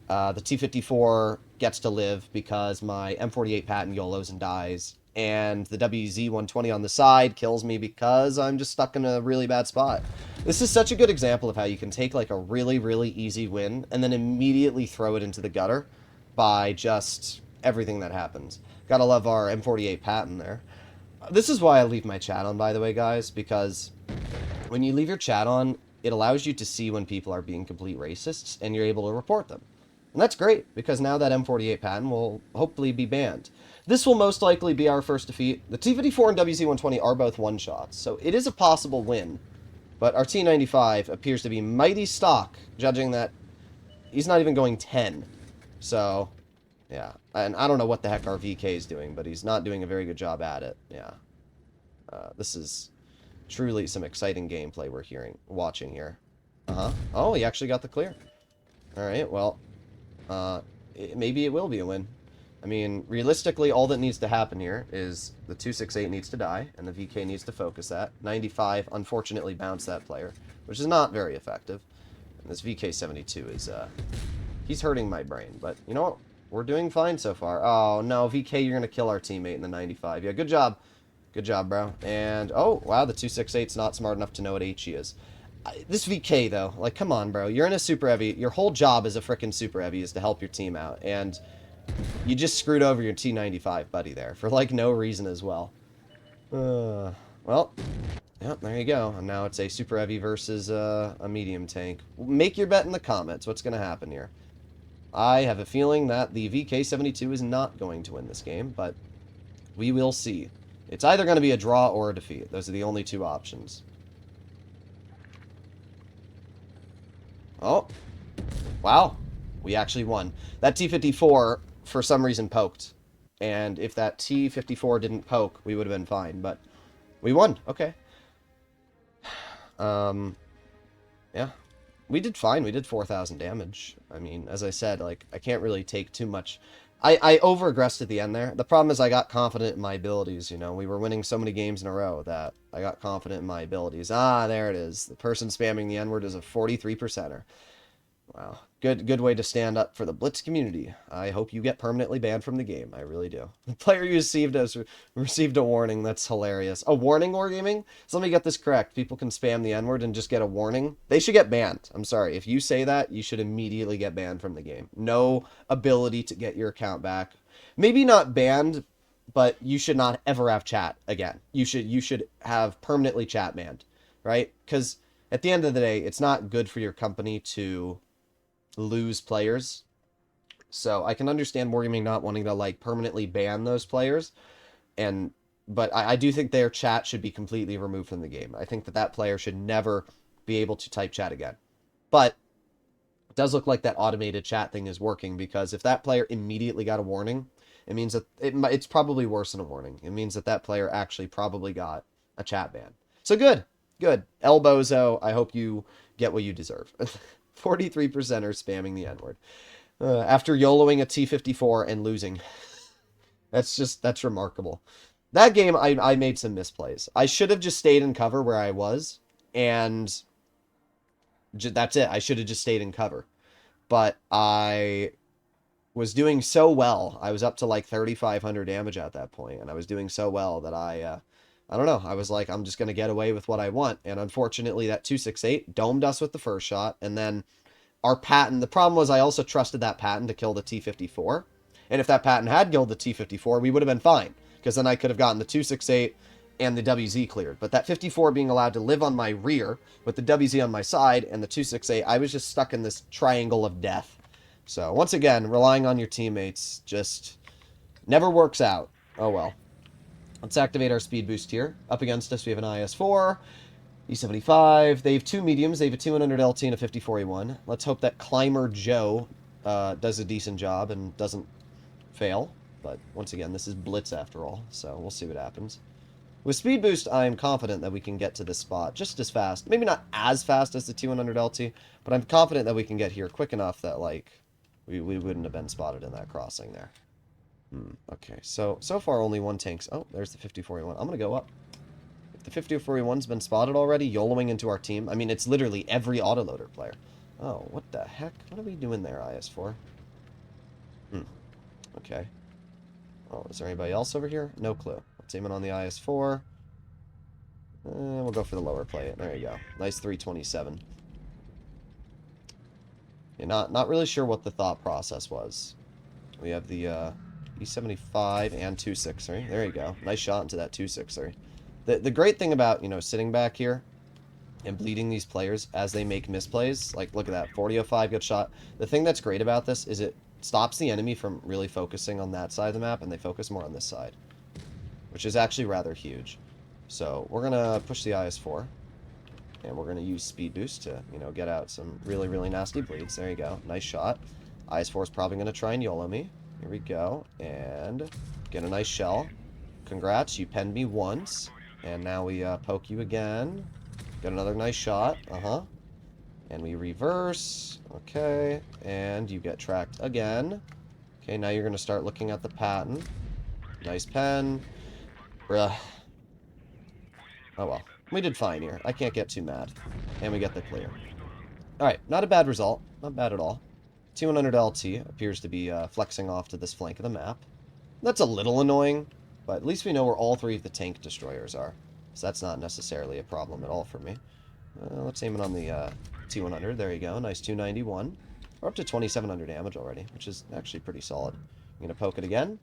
Speaker 1: the T-54 gets to live because my M48 Patton YOLOs and dies, and the WZ-120 on the side kills me because I'm just stuck in a really bad spot. This is such a good example of how you can take like a really, really easy win and then immediately throw it into the gutter by just everything that happens. Gotta love our M48 Patton there. This is why I leave my chat on, by the way, guys, because when you leave your chat on, it allows you to see when people are being complete racists, and you're able to report them. And that's great, because now that M48 Patton will hopefully be banned. This will most likely be our first defeat. The T-54 and WZ-120 are both one-shots, so it is a possible win. But our T-95 appears to be mighty stock, judging that he's not even going 10. So, yeah. And I don't know what the heck our VK is doing, but he's not doing a very good job at it. Yeah. This is truly some exciting gameplay we're watching here. Uh-huh. Oh, he actually got the clear. Alright, well, maybe it will be a win. I mean, realistically, all that needs to happen here is the 268 needs to die, and the VK needs to focus that. 95, unfortunately, bounced that player, which is not very effective. And this VK72 is, he's hurting my brain. But, you know what? We're doing fine so far. Oh, no, VK, you're going to kill our teammate in the 95. Yeah, good job. Good job, bro. And, oh, wow, the 268's not smart enough to know what HE is. This VK, though, like, come on, bro. You're in a Super Heavy. Your whole job as a frickin' Super Heavy is to help your team out. And you just screwed over your T95 buddy there for, like, no reason as well. Well, yeah, there you go. And now it's a Super Heavy versus a medium tank. Make your bet in the comments. What's going to happen here? I have a feeling that the VK72 is not going to win this game, but we will see. It's either going to be a draw or a defeat. Those are the only two options. Oh. Wow. We actually won. That T-54, for some reason, poked. And if that T-54 didn't poke, we would have been fine. But we won. Okay. Yeah. We did fine. We did 4,000 damage. I mean, as I said, like, I can't really take too much. I over-aggressed at the end there. The problem is I got confident in my abilities, you know. We were winning so many games in a row that I got confident in my abilities. Ah, there it is. The person spamming the N-word is a 43%er. Wow. Good way to stand up for the Blitz community. I hope you get permanently banned from the game. I really do. The player you received a warning. That's hilarious. A warning, Wargaming? So let me get this correct. People can spam the N-word and just get a warning. They should get banned. I'm sorry. If you say that, you should immediately get banned from the game. No ability to get your account back. Maybe not banned, but you should not ever have chat again. You should have permanently chat banned, right? Because at the end of the day, it's not good for your company to lose players. So I can understand Wargaming not wanting to like permanently ban those players, but I do think their chat should be completely removed from the game. I think that player should never be able to type chat again. But it does look like that automated chat thing is working, because if that player immediately got a warning, it means that it's probably worse than a warning. It means that player actually probably got a chat ban. So good. Elbozo, I hope you get what you deserve. 43% are spamming the N-word. After YOLOing a T-54 and losing. That's remarkable. That game, I made some misplays. I should have just stayed in cover where I was, and that's it. I should have just stayed in cover. But I was doing so well. I was up to like 3,500 damage at that point, and I was doing so well that I don't know. I was like, I'm just going to get away with what I want. And unfortunately, that 268 domed us with the first shot. And then our Patton, the problem was I also trusted that Patton to kill the T-54. And if that Patton had killed the T-54, we would have been fine, because then I could have gotten the 268 and the WZ cleared. But that 54 being allowed to live on my rear with the WZ on my side and the 268, I was just stuck in this triangle of death. So once again, relying on your teammates just never works out. Oh well. Let's activate our speed boost here. Up against us, we have an IS-4, E-75. They have two mediums. They have a 200 LT and a 54E1. Let's hope that Climber Joe does a decent job and doesn't fail. But once again, this is Blitz after all, so we'll see what happens. With speed boost, I am confident that we can get to this spot just as fast. Maybe not as fast as the 200 LT, but I'm confident that we can get here quick enough that, like, we wouldn't have been spotted in that crossing there. Okay, so far only one tank's... Oh, there's the 5041. I'm gonna go up. If the 5041's been spotted already, YOLOing into our team. I mean, it's literally every autoloader player. Oh, what the heck? What are we doing there, IS4? Okay. Oh, is there anybody else over here? No clue. Let's aim it on the IS4. We'll go for the lower plate. There you go. Nice 327. Yeah, not really sure what the thought process was. We have the E75 and 263. There you go. Nice shot into that 263. The great thing about, you know, sitting back here and bleeding these players as they make misplays, like, look at that. 4005 good shot. The thing that's great about this is it stops the enemy from really focusing on that side of the map, and they focus more on this side, which is actually rather huge. So we're going to push the IS4, and we're going to use Speed Boost to, you know, get out some really, really nasty bleeds. There you go. Nice shot. IS4 is probably going to try and YOLO me. Here we go. And get a nice shell. Congrats, you penned me once. And now we poke you again. Got another nice shot. And we reverse. Okay. And you get tracked again. Okay, now you're going to start looking at the pattern. Nice pen. Bruh. Oh well. We did fine here. I can't get too mad. And we get the clear. Alright, not a bad result. Not bad at all. T100 LT appears to be flexing off to this flank of the map. That's a little annoying, but at least we know where all three of the tank destroyers are. So that's not necessarily a problem at all for me. Let's aim it on the T100. There you go. Nice 291. We're up to 2,700 damage already, which is actually pretty solid. I'm going to poke it again.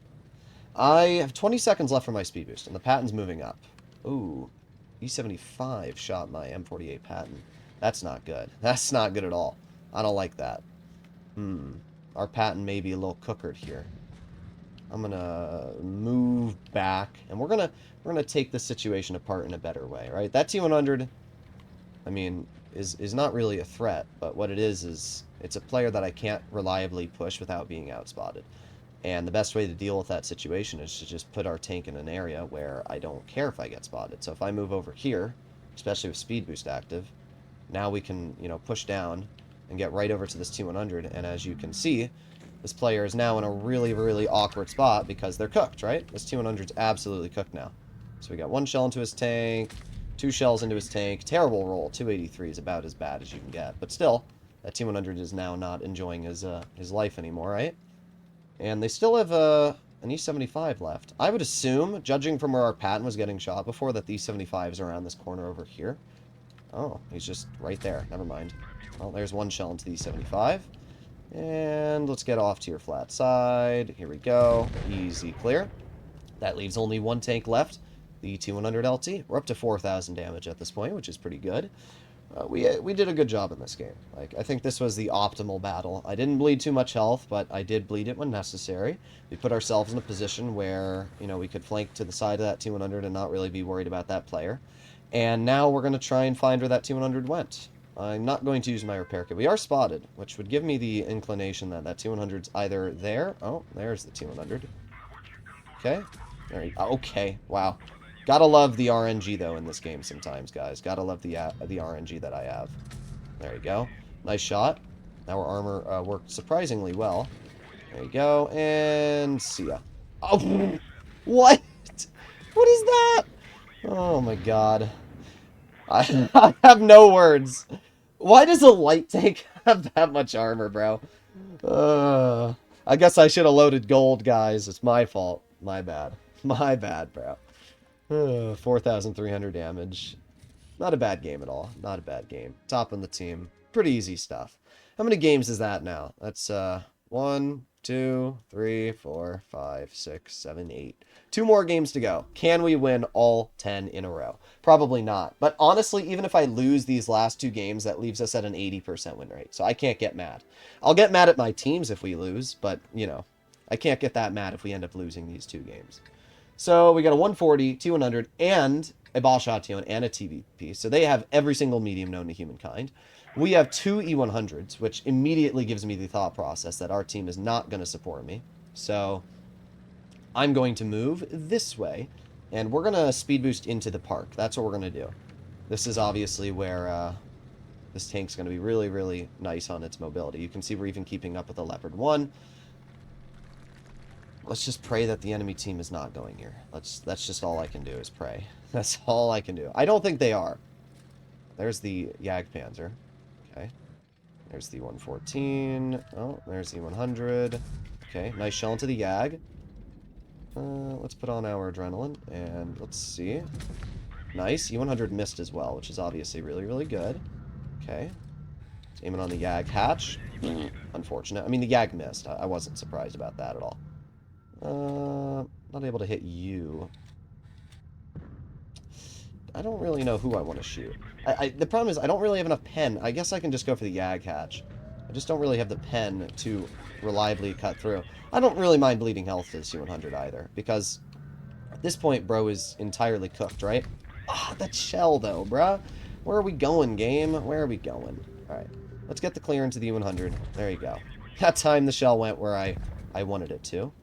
Speaker 1: I have 20 seconds left for my speed boost, and the pattern's moving up. Ooh. E75 shot my M48 pattern. That's not good. That's not good at all. I don't like that. Our pattern may be a little cookered here. I'm gonna move back, and we're gonna take this situation apart in a better way, right? That T100, I mean, is not really a threat, but what it is it's a player that I can't reliably push without being outspotted. And the best way to deal with that situation is to just put our tank in an area where I don't care if I get spotted. So if I move over here, especially with speed boost active, now we can, you know, push down and get right over to this T100. And as you can see, this player is now in a really, really awkward spot because they're cooked, right? This T100's absolutely cooked now. So we got one shell into his tank, two shells into his tank. Terrible roll. 283 is about as bad as you can get. But still, that T100 is now not enjoying his life anymore, right? And they still have an E75 left. I would assume, judging from where our pattern was getting shot before, that the E75 is around this corner over here. Oh, he's just right there. Never mind. Well, there's one shell into the E75. And let's get off to your flat side. Here we go. Easy clear. That leaves only one tank left, the T100 LT. We're up to 4,000 damage at this point, which is pretty good. We did a good job in this game. Like, I think this was the optimal battle. I didn't bleed too much health, but I did bleed it when necessary. We put ourselves in a position where, you know, we could flank to the side of that T100 and not really be worried about that player. And now we're going to try and find where that T100 went. I'm not going to use my repair kit. We are spotted, which would give me the inclination that that T100's either there. Oh, there's the T100. Okay. There you go. Okay. Wow. Gotta love the RNG, though, in this game sometimes, guys. Gotta love the RNG that I have. There you go. Nice shot. Our armor worked surprisingly well. There you go. And see ya. Oh, what? What is that? Oh, my God. I have no words. Why does a light tank have that much armor, bro? I guess I should have loaded gold, guys. It's my fault. My bad. My bad, bro. 4,300 damage. Not a bad game at all. Not a bad game. Top on the team. Pretty easy stuff. How many games is that now? That's 1, 2, 3, 4, 5, 6, 7, 8. 2 more games to go. Can we win all 10 in a row? Probably not. But honestly, even if I lose these last 2 games, that leaves us at an 80% win rate. So I can't get mad. I'll get mad at my teams if we lose, but, you know, I can't get that mad if we end up losing these 2 games. So we got a 140, T100, and a Balshation and a TVP. So they have every single medium known to humankind. We have 2 E100s, which immediately gives me the thought process that our team is not going to support me. So I'm going to move this way, and we're going to speed boost into the park. That's what we're going to do. This is obviously where this tank's going to be really, really nice on its mobility. You can see we're even keeping up with the Leopard 1. Let's just pray that the enemy team is not going here. That's just all I can do is pray. That's all I can do. I don't think they are. There's the Jagdpanzer. Okay. There's the 114. Oh, there's the 100. Okay, nice shell into the Yag. Let's put on our adrenaline, and let's see. Nice. E100 missed as well, which is obviously really, really good. Okay. Aiming on the Yag hatch. Unfortunate. I mean, the Yag missed. I wasn't surprised about that at all. Not able to hit you. I don't really know who I want to shoot. The problem is I don't really have enough pen. I guess I can just go for the Yag hatch. I just don't really have the pen to reliably cut through. I don't really mind bleeding health to the C-100 either, because at this point, bro is entirely cooked, right? Ah, that shell, though, bruh. Where are we going, game? Where are we going? All right. Let's get the clear into the U-100. There you go. That time the shell went where I wanted it to. You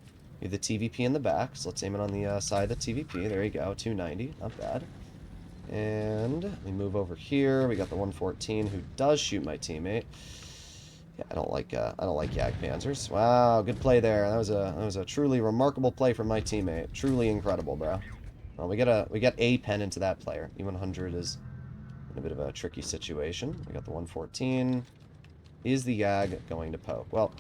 Speaker 1: have the TVP in the back, so let's aim it on the side of the TVP. There you go, 290. Not bad. And we move over here. We got the 114 who does shoot my teammate. Yeah, I don't like Jagdpanzers. Wow, good play there. That was a truly remarkable play from my teammate. Truly incredible, bro. Well, we got a pen into that player. E100 is in a bit of a tricky situation. We got the 114. Is the Yag going to poke? Well,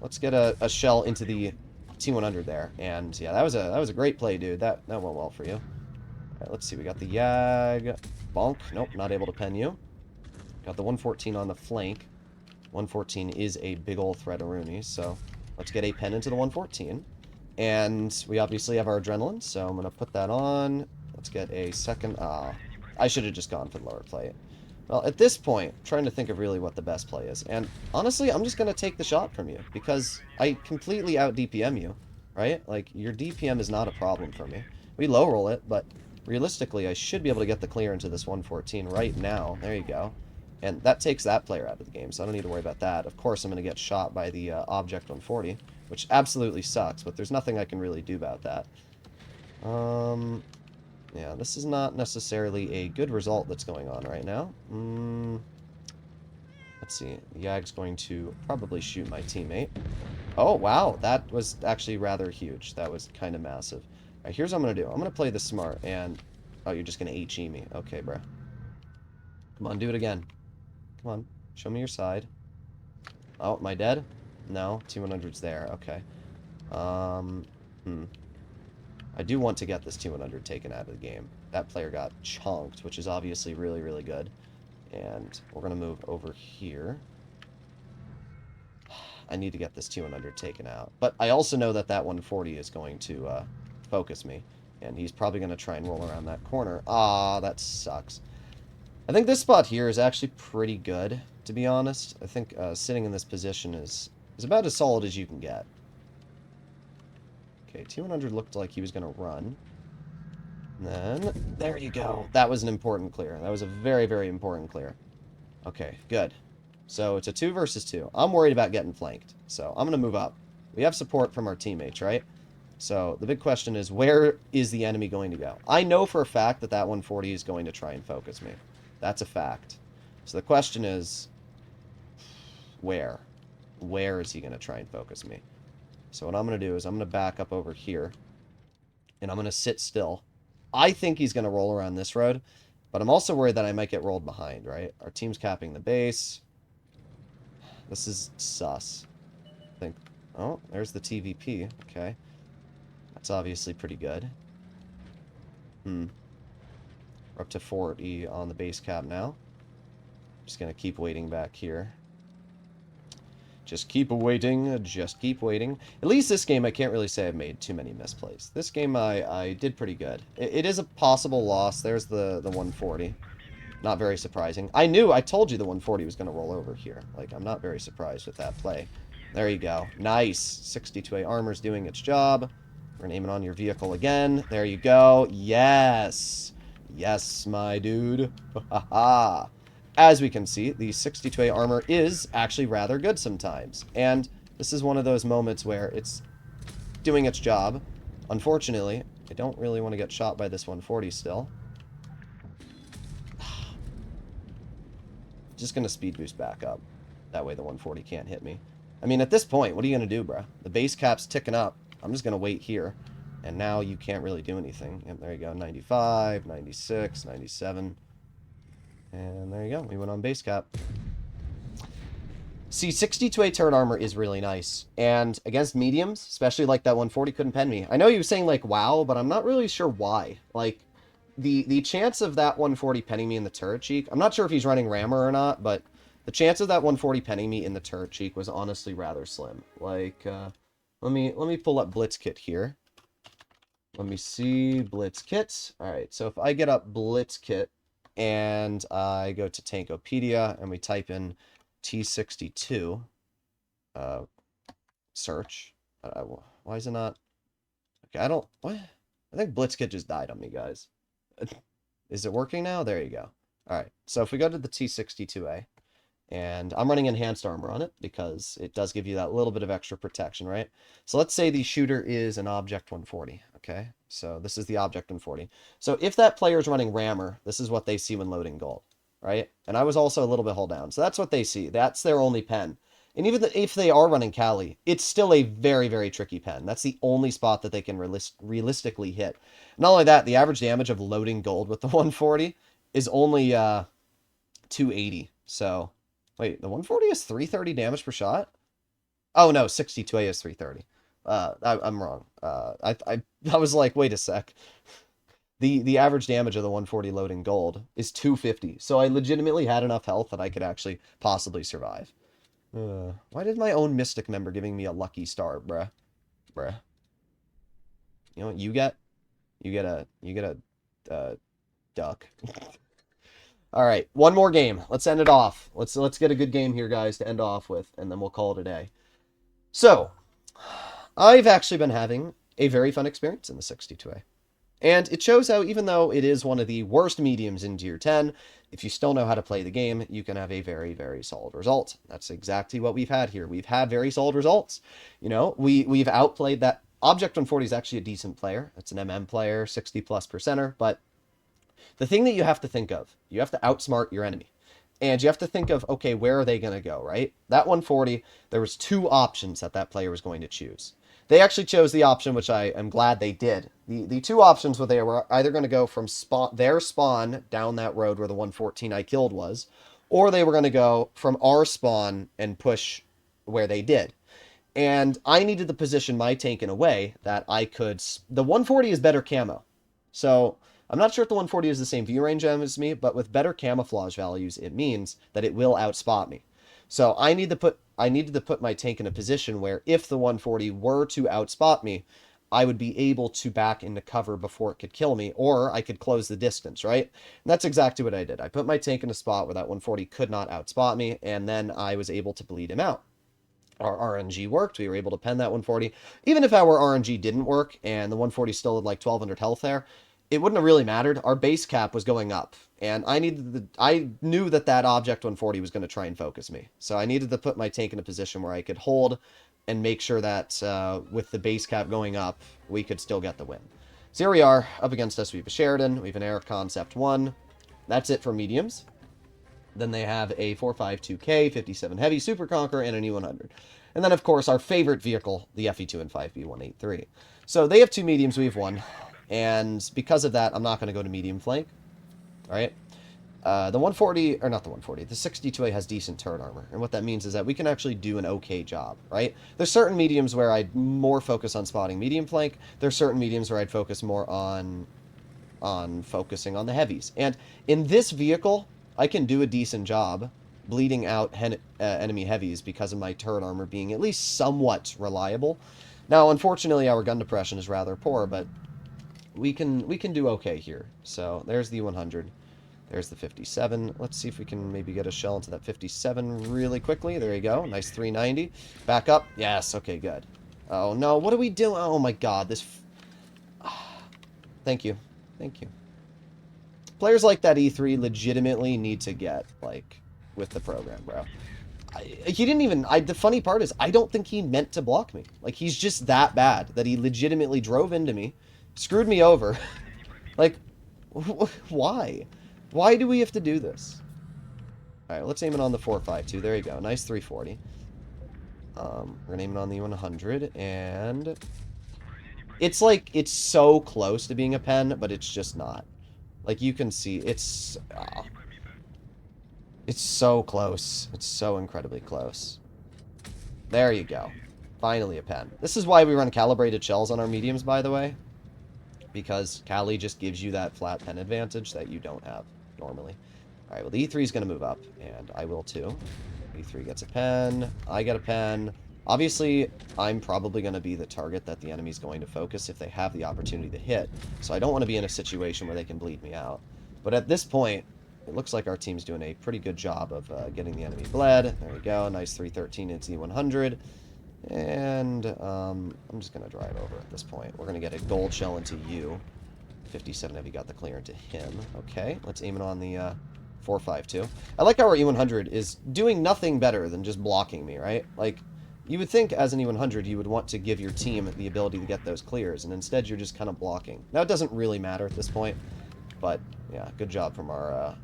Speaker 1: let's get a shell into the T100 there. And yeah, that was a great play, dude. That went well for you. All right, let's see. We got the Yag. Bonk. Nope, not able to pen you. Got the 114 on the flank. 114 is a big old threat of Rooney, so let's get a pen into the 114. And we obviously have our adrenaline, so I'm going to put that on. Let's get a second. I should have just gone for the lower plate. Well, at this point, I'm trying to think of really what the best play is. And honestly, I'm just going to take the shot from you, because I completely out-DPM you, right? Like, your DPM is not a problem for me. We low-roll it, but realistically, I should be able to get the clear into this 114 right now. There you go. And that takes that player out of the game, so I don't need to worry about that. Of course, I'm going to get shot by the Object 140, which absolutely sucks, but there's nothing I can really do about that. Yeah, this is not necessarily a good result that's going on right now. Let's see. Yag's going to probably shoot my teammate. Oh, wow. That was actually rather huge. That was kind of massive. All right, here's what I'm going to do. I'm going to play this smart, and... Oh, you're just going to HE me. Okay, bro. Come on, do it again. Come on. Show me your side. Oh, am I dead? No. T100's there. Okay. I do want to get this T100 taken out of the game. That player got chonked, which is obviously really, really good. And we're going to move over here. I need to get this T100 taken out. But I also know that that 140 is going to focus me. And he's probably going to try and roll around that corner. Ah, that sucks. I think this spot here is actually pretty good, to be honest. I think sitting in this position is about as solid as you can get. Okay, T100 looked like he was going to run. And then, there you go. That was an important clear. That was a very, very important clear. Okay, good. So it's a 2 versus 2. I'm worried about getting flanked, so I'm going to move up. We have support from our teammates, right? So the big question is, where is the enemy going to go? I know for a fact that that 140 is going to try and focus me. That's a fact. So the question is, where? Where is he going to try and focus me? So what I'm going to do is I'm going to back up over here, and I'm going to sit still. I think he's going to roll around this road, but I'm also worried that I might get rolled behind, right? Our team's capping the base. This is sus. I think... Oh, there's the TVP. Okay. That's obviously pretty good. We're up to 40 on the base cap now. Just going to keep waiting back here. Just keep waiting. Just keep waiting. At least this game, I can't really say I've made too many misplays. This game, I did pretty good. It is a possible loss. There's the 140. Not very surprising. I told you the 140 was going to roll over here. Like, I'm not very surprised with that play. There you go. Nice. 62A armor's doing its job. We're going to aim it on your vehicle again. There you go. Yes. Yes, my dude. Ha ha. As we can see, the 62A armor is actually rather good sometimes. And this is one of those moments where it's doing its job. Unfortunately, I don't really want to get shot by this 140 still. Just going to speed boost back up. That way the 140 can't hit me. I mean, at this point, what are you going to do, bro? The base cap's ticking up. I'm just going to wait here. And now you can't really do anything. And there you go, 95, 96, 97. And there you go, we went on base cap. See, 62A turret armor is really nice. And against mediums, especially like that 140, couldn't pen me. I know you were saying, like, wow, but I'm not really sure why. Like, the chance of that 140 penning me in the turret cheek, I'm not sure if he's running rammer or not, but the chance of that 140 penning me in the turret cheek was honestly rather slim. Like, let me pull up Blitz Kit here. Let me see Blitz Kit. All right, so if I get up Blitz Kit and I go to Tankopedia and we type in T62 search. Why is it not? Okay, what? I think Blitz Kit just died on me, guys. Is it working now? There you go. All right, so if we go to the T62A, and I'm running enhanced armor on it because it does give you that little bit of extra protection, right? So let's say the shooter is an Object 140, okay? So this is the Object 140. So if that player is running rammer, this is what they see when loading gold, right? And I was also a little bit hold down. So that's what they see. That's their only pen. And even if they are running Kali, it's still a very, very tricky pen. That's the only spot that they can realistically hit. Not only that, the average damage of loading gold with the 140 is only 280. So, wait, the 140 is 330 damage per shot? Oh, no, 62A is 330. I'm wrong. I was like, wait a sec. The average damage of the 140 loading gold is 250. So I legitimately had enough health that I could actually possibly survive. Why did my own Mystic member giving me a lucky star, bruh? Bruh. You know what you get? You get a duck. All right, one more game. Let's end it off. Let's get a good game here, guys, to end off with, and then we'll call it a day. So, I've actually been having a very fun experience in the 62A. And it shows how, even though it is one of the worst mediums in Tier 10, if you still know how to play the game, you can have a very, very solid result. That's exactly what we've had here. We've had very solid results. You know, we've outplayed that. Object 140 is actually a decent player. It's an MM player, 60+ percenter, but the thing that you have to think of, you have to outsmart your enemy. And you have to think of, okay, where are they going to go, right? That 140, there was two options that player was going to choose. They actually chose the option, which I am glad they did. The two options were they were either going to go from their spawn down that road where the 114 I killed was, or they were going to go from our spawn and push where they did. And I needed to position my tank in a way that I could... The 140 is better camo. So I'm not sure if the 140 is the same view range as me, but with better camouflage values, it means that it will outspot me. So I needed to put my tank in a position where if the 140 were to outspot me, I would be able to back into cover before it could kill me, or I could close the distance, right? And that's exactly what I did. I put my tank in a spot where that 140 could not outspot me, and then I was able to bleed him out. Our RNG worked. We were able to pen that 140. Even if our RNG didn't work and the 140 still had like 1200 health there, it wouldn't have really mattered. Our base cap was going up, and I knew that Object 140 was going to try and focus me. So I needed to put my tank in a position where I could hold and make sure that with the base cap going up, we could still get the win. So here we are, up against us. We have a Sheridan, we have an Air Concept 1. That's it for mediums. Then they have a 4.52K, 57 Heavy Super Conqueror, and an E100. And then, of course, our favorite vehicle, the FE2 and 5B183. So they have two mediums, we have one. And because of that, I'm not going to go to medium flank. All right. The 140, or not the 140, the 62A has decent turret armor. And what that means is that we can actually do an okay job, right? There's certain mediums where I'd more focus on spotting medium flank. There's certain mediums where I'd focus more on focusing on the heavies. And in this vehicle, I can do a decent job bleeding out enemy heavies because of my turret armor being at least somewhat reliable. Now, unfortunately, our gun depression is rather poor, but we can do okay here. So there's the 100. There's the 57. Let's see if we can maybe get a shell into that 57 really quickly. There you go. Nice 390. Back up. Yes. Okay, good. Oh, no. What do we do? Oh, my God. This... Thank you. Thank you. Players like that E3 legitimately need to get, like, with the program, bro. He didn't even... the funny part is, I don't think he meant to block me. Like, he's just that bad that he legitimately drove into me, screwed me over. Like, why? Why do we have to do this? Alright, let's aim it on the 4.52. There you go. Nice 340. We're going to aim it on the 100. And It's like, it's so close to being a pen, but it's just not. Like, you can see, it's so close. It's so incredibly close. There you go. Finally a pen. This is why we run calibrated shells on our mediums, by the way. Because Cali just gives you that flat pen advantage that you don't have normally. Alright, well, the E3 is going to move up, and I will too. E3 gets a pen. I get a pen. Obviously, I'm probably going to be the target that the enemy's going to focus if they have the opportunity to hit. So I don't want to be in a situation where they can bleed me out. But at this point, it looks like our team's doing a pretty good job of getting the enemy bled. There we go. Nice 313 into E100. And I'm just going to drive over at this point. We're going to get a gold shell into you. 57 heavy got the clear into him. Okay, let's aim it on the 452. I like how our E100 is doing nothing better than just blocking me, right? Like, you would think as an E100 you would want to give your team the ability to get those clears, and instead you're just kind of blocking. Now, it doesn't really matter at this point, but yeah, good job from our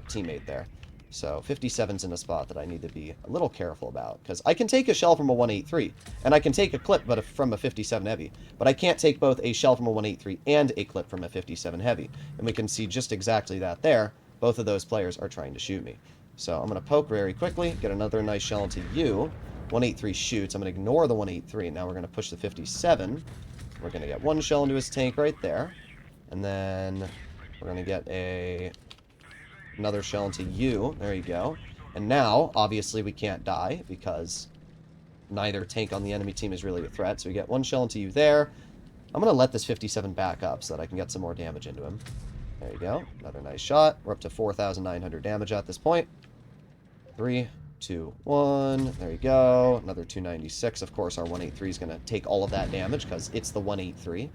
Speaker 1: teammate there. So 57's in a spot that I need to be a little careful about, because I can take a shell from a 183, and I can take a clip from a 57 heavy, but I can't take both a shell from a 183 and a clip from a 57 heavy. And we can see just exactly that there. Both of those players are trying to shoot me. So I'm going to poke very quickly, get another nice shell into you. 183 shoots. I'm going to ignore the 183. Now we're going to push the 57. We're going to get one shell into his tank right there. And then we're going to get another shell into you. There you go. And now, obviously, we can't die because neither tank on the enemy team is really a threat. So we get one shell into you there. I'm going to let this 57 back up so that I can get some more damage into him. There you go. Another nice shot. We're up to 4,900 damage at this point. 3, 2, 1. There you go. Another 296. Of course, our 183 is going to take all of that damage because it's the 183.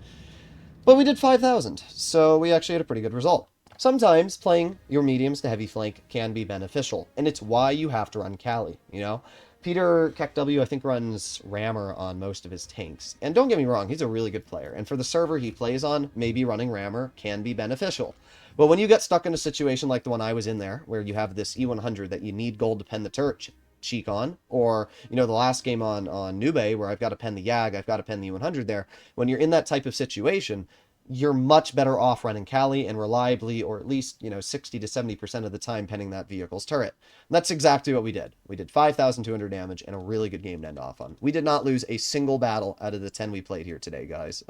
Speaker 1: But we did 5,000, so we actually had a pretty good result. Sometimes playing your mediums to heavy flank can be beneficial, and it's why you have to run Cali, you know? Peter KEKW, I think, runs Rammer on most of his tanks. And don't get me wrong, he's a really good player. And for the server he plays on, maybe running Rammer can be beneficial. But when you get stuck in a situation like the one I was in there, where you have this E100 that you need gold to pen the turret cheek on, or, you know, the last game on Nube, where I've got to pen the Yag, I've got to pen the E100 there, when you're in that type of situation, you're much better off running Cali and reliably, or at least, you know, 60 to 70% of the time penning that vehicle's turret. And that's exactly what we did. We did 5,200 damage and a really good game to end off on. We did not lose a single battle out of the 10 we played here today, guys.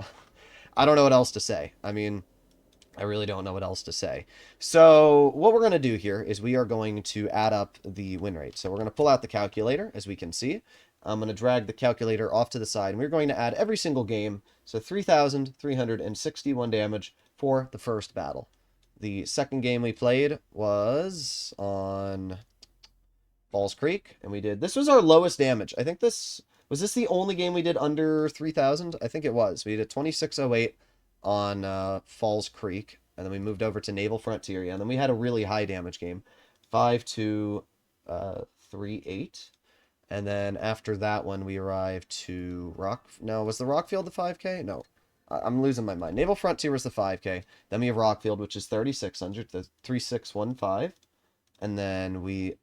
Speaker 1: I don't know what else to say. I mean, I really don't know what else to say. So what we're going to do here is we are going to add up the win rate. So we're going to pull out the calculator, as we can see. I'm going to drag the calculator off to the side, and we're going to add every single game. So 3,361 damage for the first battle. The second game we played was on Falls Creek, and we did... This was our lowest damage. I think this... Was this the only game we did under 3,000? I think it was. We did 2608 on Falls Creek, and then we moved over to Naval Frontier, and then we had a really high damage game. 5,238. And then after that one, we arrived to No, was the Rockfield the 5K? No. I'm losing my mind. Naval Frontier was the 5K. Then we have Rockfield, which is 3,600, the 3,615. And then we...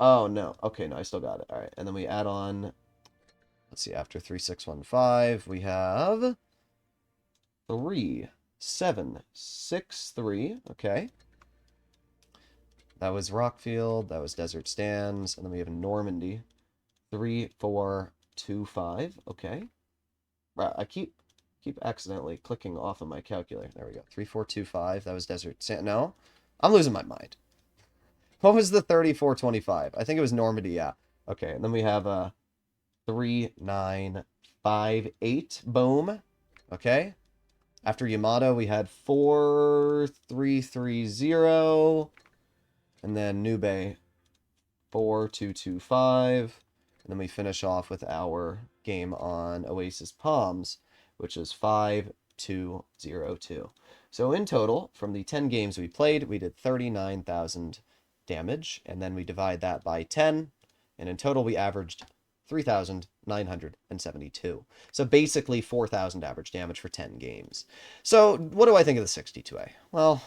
Speaker 1: Oh, no. Okay, no, I still got it. All right. And then we add on... Let's see, after 3,615, we have... 3,763. Okay. That was Rockfield. That was Desert Stands. And then we have Normandy. 3,425. Okay. Right, I keep accidentally clicking off of my calculator. There we go. 3,425. That was Desert Sand. No, I'm losing my mind. What was the 3,425? I think it was Normandy. Yeah. Okay. And then we have 3,958. Boom. Okay. After Yamato, we had 4,330. And then Nube 4,225. And then we finish off with our game on Oasis Palms, which is 5,202. So in total, from the 10 games we played, we did 39,000 damage, and then we divide that by 10, and in total we averaged 3,972. So basically 4,000 average damage for 10 games. So what do I think of the 62A? Well,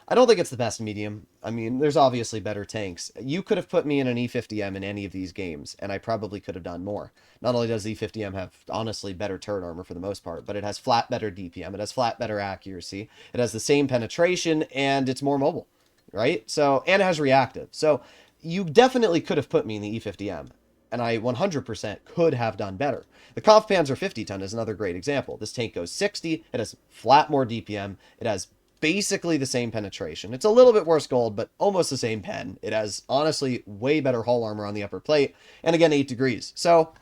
Speaker 1: I don't think it's the best medium. I mean, there's obviously better tanks. You could have put me in an E50M in any of these games, and I probably could have done more. Not only does the E50M have, honestly, better turret armor for the most part, but it has flat better DPM, it has flat better accuracy, it has the same penetration, and it's more mobile, right? So, and it has reactive. So, you definitely could have put me in the E50M, and I 100% could have done better. The Kampfpanzer 50 ton is another great example. This tank goes 60, it has flat more DPM, it has basically the same penetration. It's a little bit worse gold, but almost the same pen. It has, honestly, way better hull armor on the upper plate, and again, 8 degrees. So,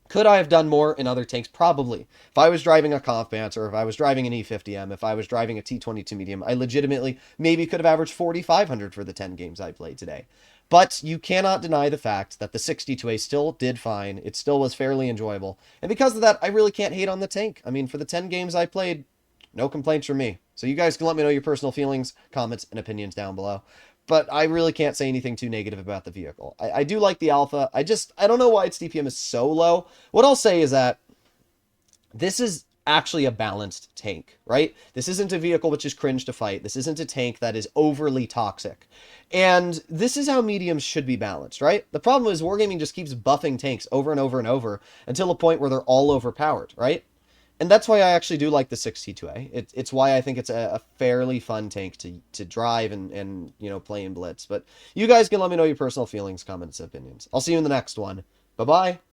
Speaker 1: could I have done more in other tanks? Probably. If I was driving a Kampfpanzer, if I was driving an E50M, if I was driving a T22 medium, I legitimately maybe could have averaged 4,500 for the 10 games I played today. But you cannot deny the fact that the 62A still did fine. It still was fairly enjoyable. And because of that, I really can't hate on the tank. I mean, for the 10 games I played, no complaints from me. So you guys can let me know your personal feelings, comments, and opinions down below. But I really can't say anything too negative about the vehicle. I do like the Alpha. I don't know why its DPM is so low. What I'll say is that this is actually a balanced tank, right? This isn't a vehicle which is cringe to fight. This isn't a tank that is overly toxic. And this is how mediums should be balanced, right? The problem is Wargaming just keeps buffing tanks over and over and over until a point where they're all overpowered, right? And that's why I actually do like the 6T2A. It's why I think it's a fairly fun tank to drive and you know, play in Blitz. But you guys can let me know your personal feelings, comments, and opinions. I'll see you in the next one. Bye-bye.